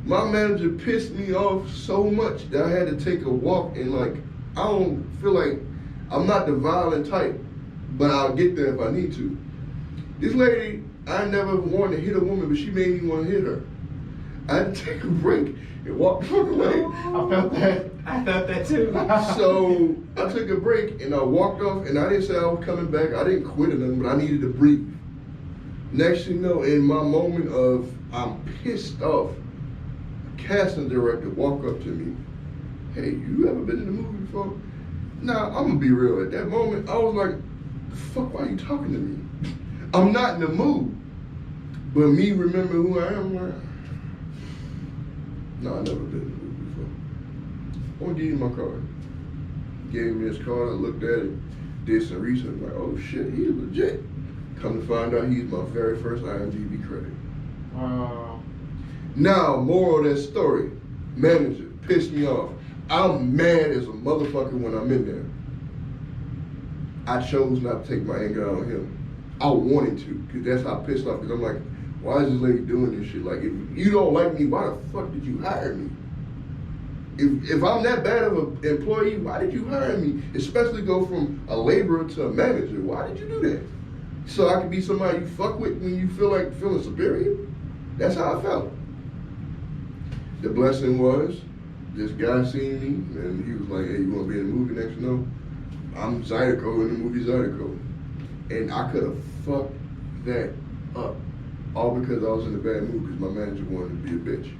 My manager pissed me off so much that I had to take a walk, and like, I don't feel like, I'm not the violent type, but I'll get there if I need to. This lady, I never wanted to hit a woman, but she made me want to hit her. I had to take a break and walk the fuck away. I felt that. I felt that too. So I took a break and I walked off, and I didn't say I was coming back. I didn't quit or nothing, but I needed to breathe. Next thing you know, in my moment of I'm pissed off, a casting director walked up to me. Hey, you ever been in a movie before? Nah, I'm gonna be real. At that moment, I was like, the fuck, why are you talking to me? I'm not in the mood. But me remember who I am, like, no, I never been in a movie before. I'm gonna give you my card. Gave me his card, I looked at it, did some research, like, oh shit, he's legit. Come to find out, he's my very first IMDb credit. Wow. Now, moral of that story, manager, piss me off. I'm mad as a motherfucker when I'm in there. I chose not to take my anger out on him. I wanted to, because that's how pissed off, because I'm like, why is this lady doing this shit? Like, if you don't like me, why the fuck did you hire me? If I'm that bad of an employee, why did you hire me? Especially go from a laborer to a manager. Why did you do that? So I could be somebody you fuck with when you feel like feeling superior? That's how I felt. The blessing was, this guy seen me, and he was like, hey, you want to be in the movie next? No. I'm Zydeco in the movie Zydeco. And I could have fucked that up. All because I was in a bad mood because my manager wanted to be a bitch.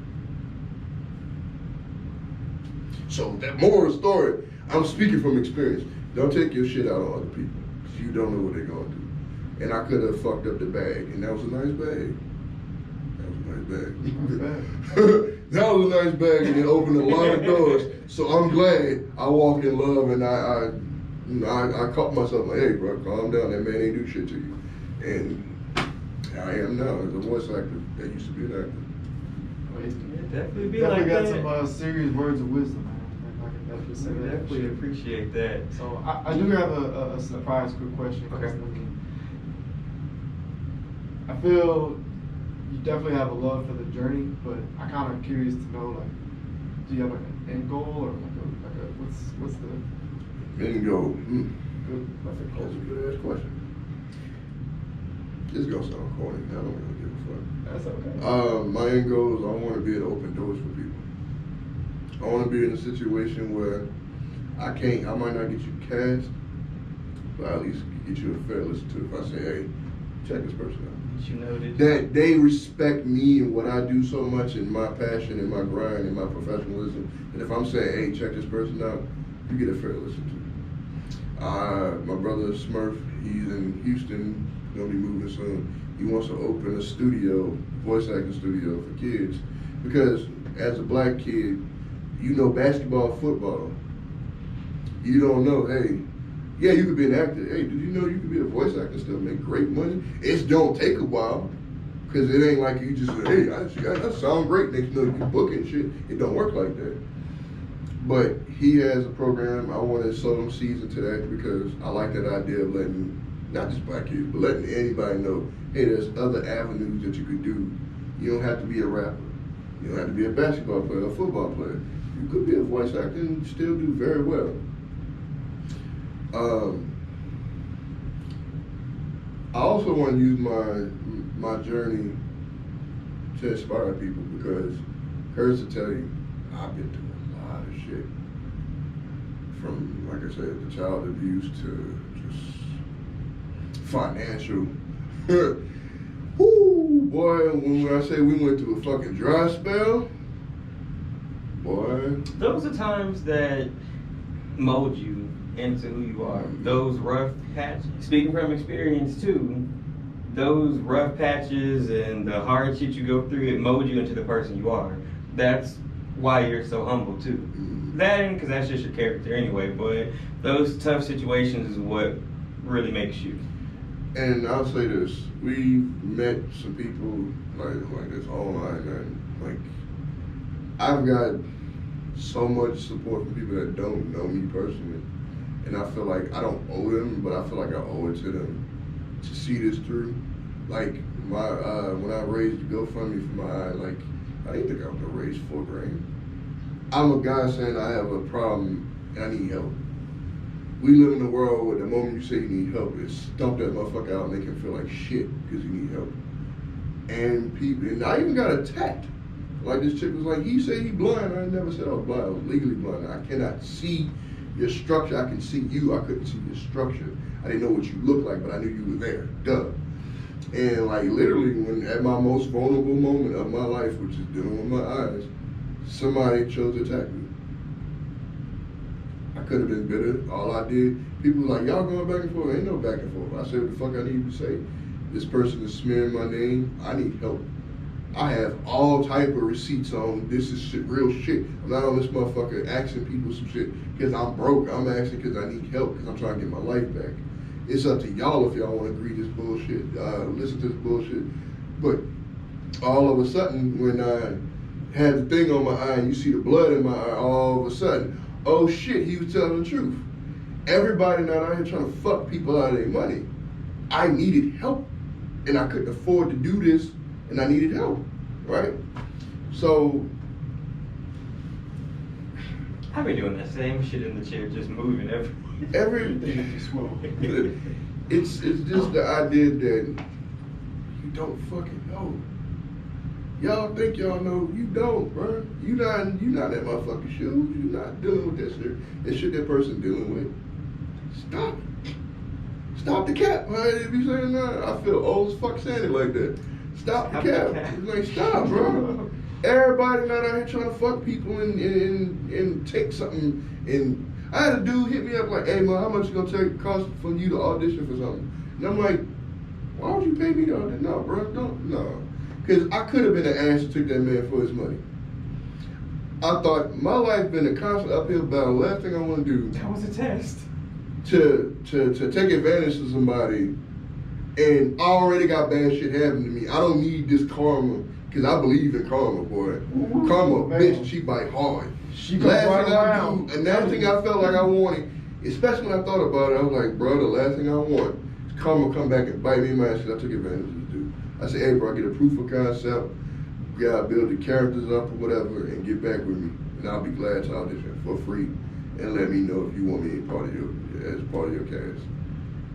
So that moral of the story, I'm speaking from experience. Don't take your shit out on other people, because you don't know what they're going to do. And I could have fucked up the bag, and that was a nice bag. That was a nice bag. That was a nice bag, and it opened a lot of doors. So I'm glad I walk in love, and I caught myself like, hey bro, calm down, that man ain't do shit to you. And I am now as a voice actor that used to be an actor. Definitely Definitely got that. some serious words of wisdom, man. I can definitely say that. Definitely appreciate that. So I do have a surprise quick question. Okay. I feel you definitely have a love for the journey, but I kind of curious to know, like, do you have like an end goal or like a what's the End goal. good? That's a good ass question. This is gonna sound corny. I don't really give a fuck. That's okay. My end goal is I want to be able to open doors for people. I want to be in a situation where I might not get you cast, but at least get you a fair listen to. If I say, hey, check this person out. You know That they respect me and what I do so much, and my passion and my grind and my professionalism. And if I'm saying, hey, check this person out, you get a fair listen to. My brother Smurf, he's in Houston, gonna be moving soon. He wants to open a studio, voice acting studio for kids, because as a black kid, you know basketball, football. You don't know, hey, yeah, you could be an actor. Hey, did you know you could be a voice actor and still make great money? It don't take a while, because it ain't like you just say, hey, that sound great. Next you know you book and shit. It don't work like that. But he has a program. I want to sow them seeds into that because I like that idea of letting, not just black kids, but letting anybody know, hey, there's other avenues that you could do. You don't have to be a rapper. You don't have to be a basketball player or a football player. You could be a voice actor and still do very well. I also want to use my journey to inspire people, because courage to tell you, I've been through a lot of shit. From, like I said, the child abuse to just financial. Woo, boy, when I say we went through a fucking dry spell, boy. Those are times that mold you into who you are. Those rough patches, speaking from experience too, those rough patches and the hard shit you go through, it molds you into the person you are. That's why you're so humble too. That and because that's just your character anyway, but those tough situations is what really makes you. And I'll say this, we met some people like this online, and like I've got so much support from people that don't know me personally. And I feel like I don't owe them, but I feel like I owe it to them to see this through. Like when I raised the GoFundMe for my eye, like I didn't think I was gonna raise $4,000. I'm a guy saying I have a problem and I need help. We live in a world where the moment you say you need help, it's stomp that motherfucker out and make him feel like shit because you need help. And people, and I even got attacked. Like this chick was like, he said he blind. I never said I was blind. I was legally blind. I cannot see your structure. I can see you. I couldn't see your structure. I didn't know what you looked like, but I knew you were there. Duh. And like literally, when at my most vulnerable moment of my life, which is dealing with my eyes, somebody chose to attack me. I could have been bitter. All I did, people were like, y'all going back and forth. Ain't no back and forth. I said what the fuck I need to say. This person is smearing my name. I need help. I have all type of receipts on this is shit, real shit. I'm not on this motherfucker asking people some shit because I'm broke. I'm asking because I need help because I'm trying to get my life back. It's up to y'all if y'all want to agree this bullshit, listen to this bullshit. But all of a sudden, when had the thing on my eye and you see the blood in my eye all of a sudden. Oh shit, he was telling the truth. Everybody not out here trying to fuck people out of their money. I needed help and I couldn't afford to do this and I needed help, right? So. I've been doing that same shit in the chair, just moving It's just the idea that you don't fucking know. Y'all think y'all know, you don't, bro. You not in that motherfucking shoes. You not dealing with that shit that person dealing with. Stop. Stop the cap. Right? If you saying that, I feel old as fuck saying it like that. Stop the cap. It's like, stop, bro. Everybody not out here trying to fuck people and take something. And I had a dude hit me up like, hey, man, how much it gonna cost for you to audition for something? And I'm like, why would you pay me to audition? No, bro, no. Because I could have been an ass and took that man for his money. I thought my life been a constant uphill battle. Last thing I want to do. That was a test. To take advantage of somebody, and I already got bad shit happening to me. I don't need this karma, because I believe in karma, boy. Karma, bitch, she bite hard. She last thing I do, another thing I felt like I wanted, especially when I thought about it, I was like, bro, the last thing I want is karma come back and bite me in my ass because I took advantage of this dude. I said, hey, bro, I get a proof of concept, gotta build the characters up or whatever, and get back with me, and I'll be glad to audition for free, and let me know if you want me as part of your cast.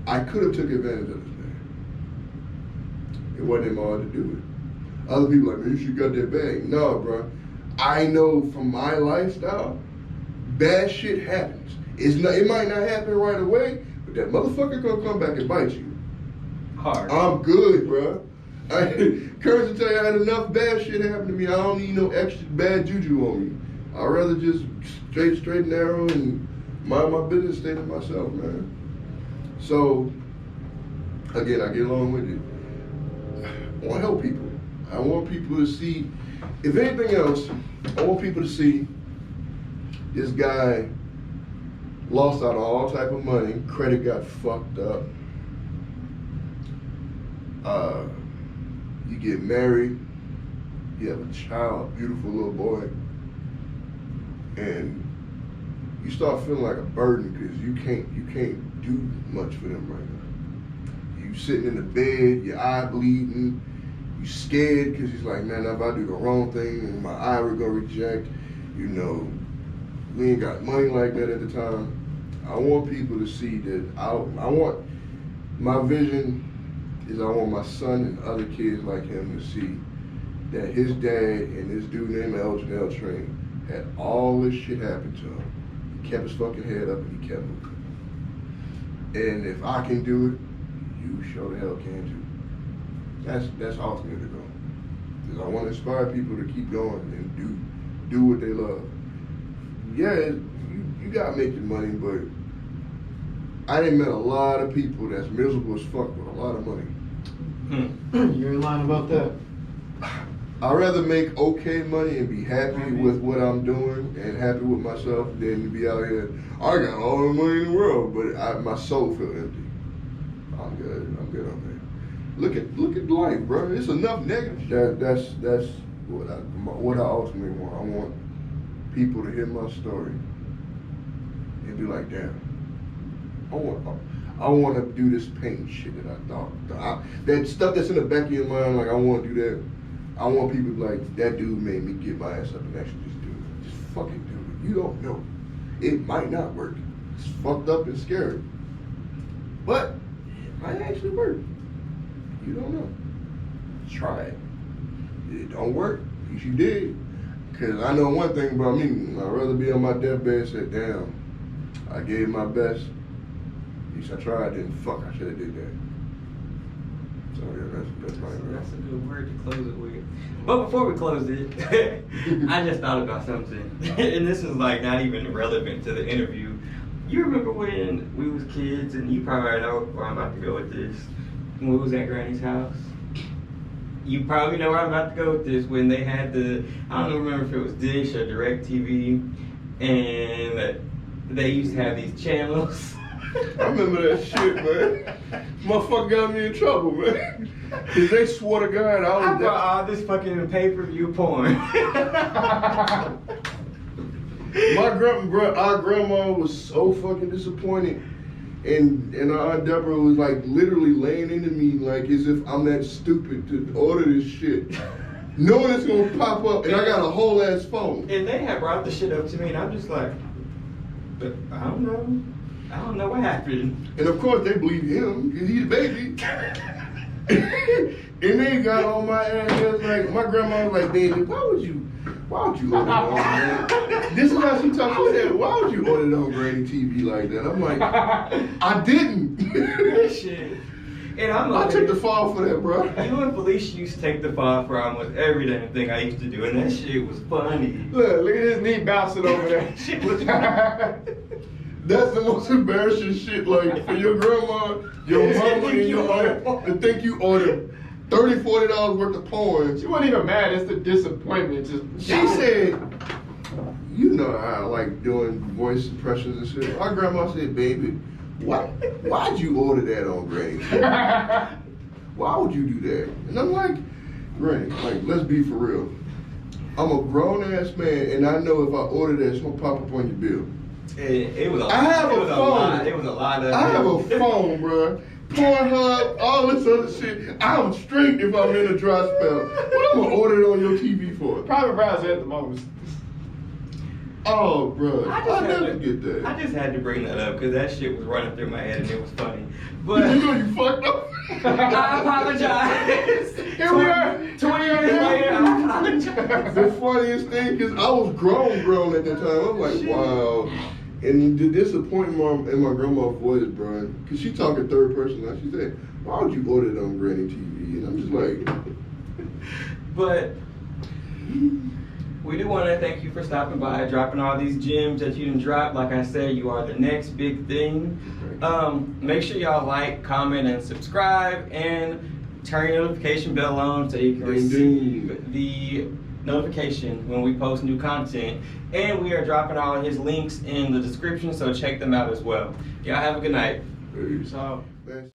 I could have took advantage of this man. It wasn't in my heart to do it. Other people like, man, you should got that bag. No, bro. I know from my lifestyle, bad shit happens. It might not happen right away, but that motherfucker gonna come back and bite you. Hard. I'm good, bro. Courage to tell you, I had enough bad shit happen to me. I don't need no extra bad juju on me. I'd rather just straight and narrow and mind my business, stay to myself, man. So, again, I get along with it. I want to help people. I want people to see, if anything else, I want people to see this guy lost out on all type of money, credit got fucked up. You get married, you have a child, a beautiful little boy, and you start feeling like a burden because you can't do much for them right now. You sitting in the bed, your eye bleeding, you scared because he's like, man, if I do the wrong thing and my eye will go reject, you know, we ain't got money like that at the time. I want people to see that I want, my vision is I want my son and other kids like him to see that his dad and this dude named Eltrain had all this shit happen to him. He kept his fucking head up and he kept moving. And if I can do it, you sure the hell can too. That's ultimately the goal. Because I want to inspire people to keep going and do what they love. Yeah, you gotta make your money, but I done met a lot of people that's miserable as fuck with a lot of money. You're in line about that. I'd rather make okay money and be happy with what I'm doing and happy with myself than to be out here, I got all the money in the world, but my soul feel empty. I'm good on that. Look at life, bro. It's enough negative. That's what I ultimately want. I want people to hear my story and be like, damn, I want to do this painting shit that I thought. That stuff that's in the back of your mind, like I want to do that. I want people to be like, that dude made me get my ass up and actually just do it. Just fucking do it. You don't know. It might not work. It's fucked up and scary. But it might actually work. You don't know. Try it. It don't work. At least you did. Because I know one thing about me. I'd rather be on my deathbed and say, damn, I gave my best. At least I tried, then fuck, I should have did that. So yeah, that's my advice. That's a good word to close it with. But before we close it, I just thought about something. And this is like not even relevant to the interview. You remember when we was kids, and you probably already know where I'm about to go with this, when we was at Granny's house? You probably know where I'm about to go with this, when they had I don't remember if it was Dish or DirecTV, and they used to have these channels. I remember that shit, man. Motherfucker got me in trouble, man. Cause they swore to God I I was brought all this fucking pay-per-view porn. Our grandma was so fucking disappointed. And our Aunt Deborah was like literally laying into me like as if I'm that stupid to order this shit. Knowing it's gonna pop up and I got a whole ass phone. And they had brought the shit up to me and I'm just like, but I don't know. I don't know what happened. And of course they believe him, cause he's the baby. And they got on my ass. They was like, my grandma was like, baby, why would you order it on Granny? This is how she talks. She said, why would you order it on Granny TV like that? I'm like, I didn't. Shit. And I'm I like, took the fall for that, bro. you and Felicia used to take the fall for almost every damn thing I used to do, and that shit was funny. Look at this knee bouncing over there. Shit was That's the most embarrassing shit. Like for your grandma, your mama, and your aunt to think you ordered $30, $40 worth of porn. She wasn't even mad. It's the disappointment. She said, you know how I like doing voice impressions and shit. My grandma said, baby, why'd you order that on Granny? Why would you do that? And I'm like, Granny, like, let's be for real. I'm a grown ass man, and I know if I order that, it's gonna pop up on your bill. It was a I have it a was phone. lot. It was a lot of. I have a phone, bro. Pornhub, all this other shit. I'm straight if I'm in a dry spell. What I'm gonna order it on your TV for? Private browser at the moment. Oh, bro, I I'll never get that. I just had to bring that up because that shit was running through my head and it was funny. You But know you fucked up. I apologize. Here we are, 20 years later, I apologize. The funniest thing is I was grown at that time. I'm like, wow. And the disappointment in my grandma's voice, bro, because she talking third person now. She said, why would you order it on Granny TV? And I'm just like, But we do want to thank you for stopping by, dropping all these gems that you didn't drop. Like I said, you are the next big thing. Make sure y'all like, comment, and subscribe, and turn your notification bell on so you can receive the notification when we post new content. And we are dropping all his links in the description, so check them out as well. Y'all have a good night. hey, So. man.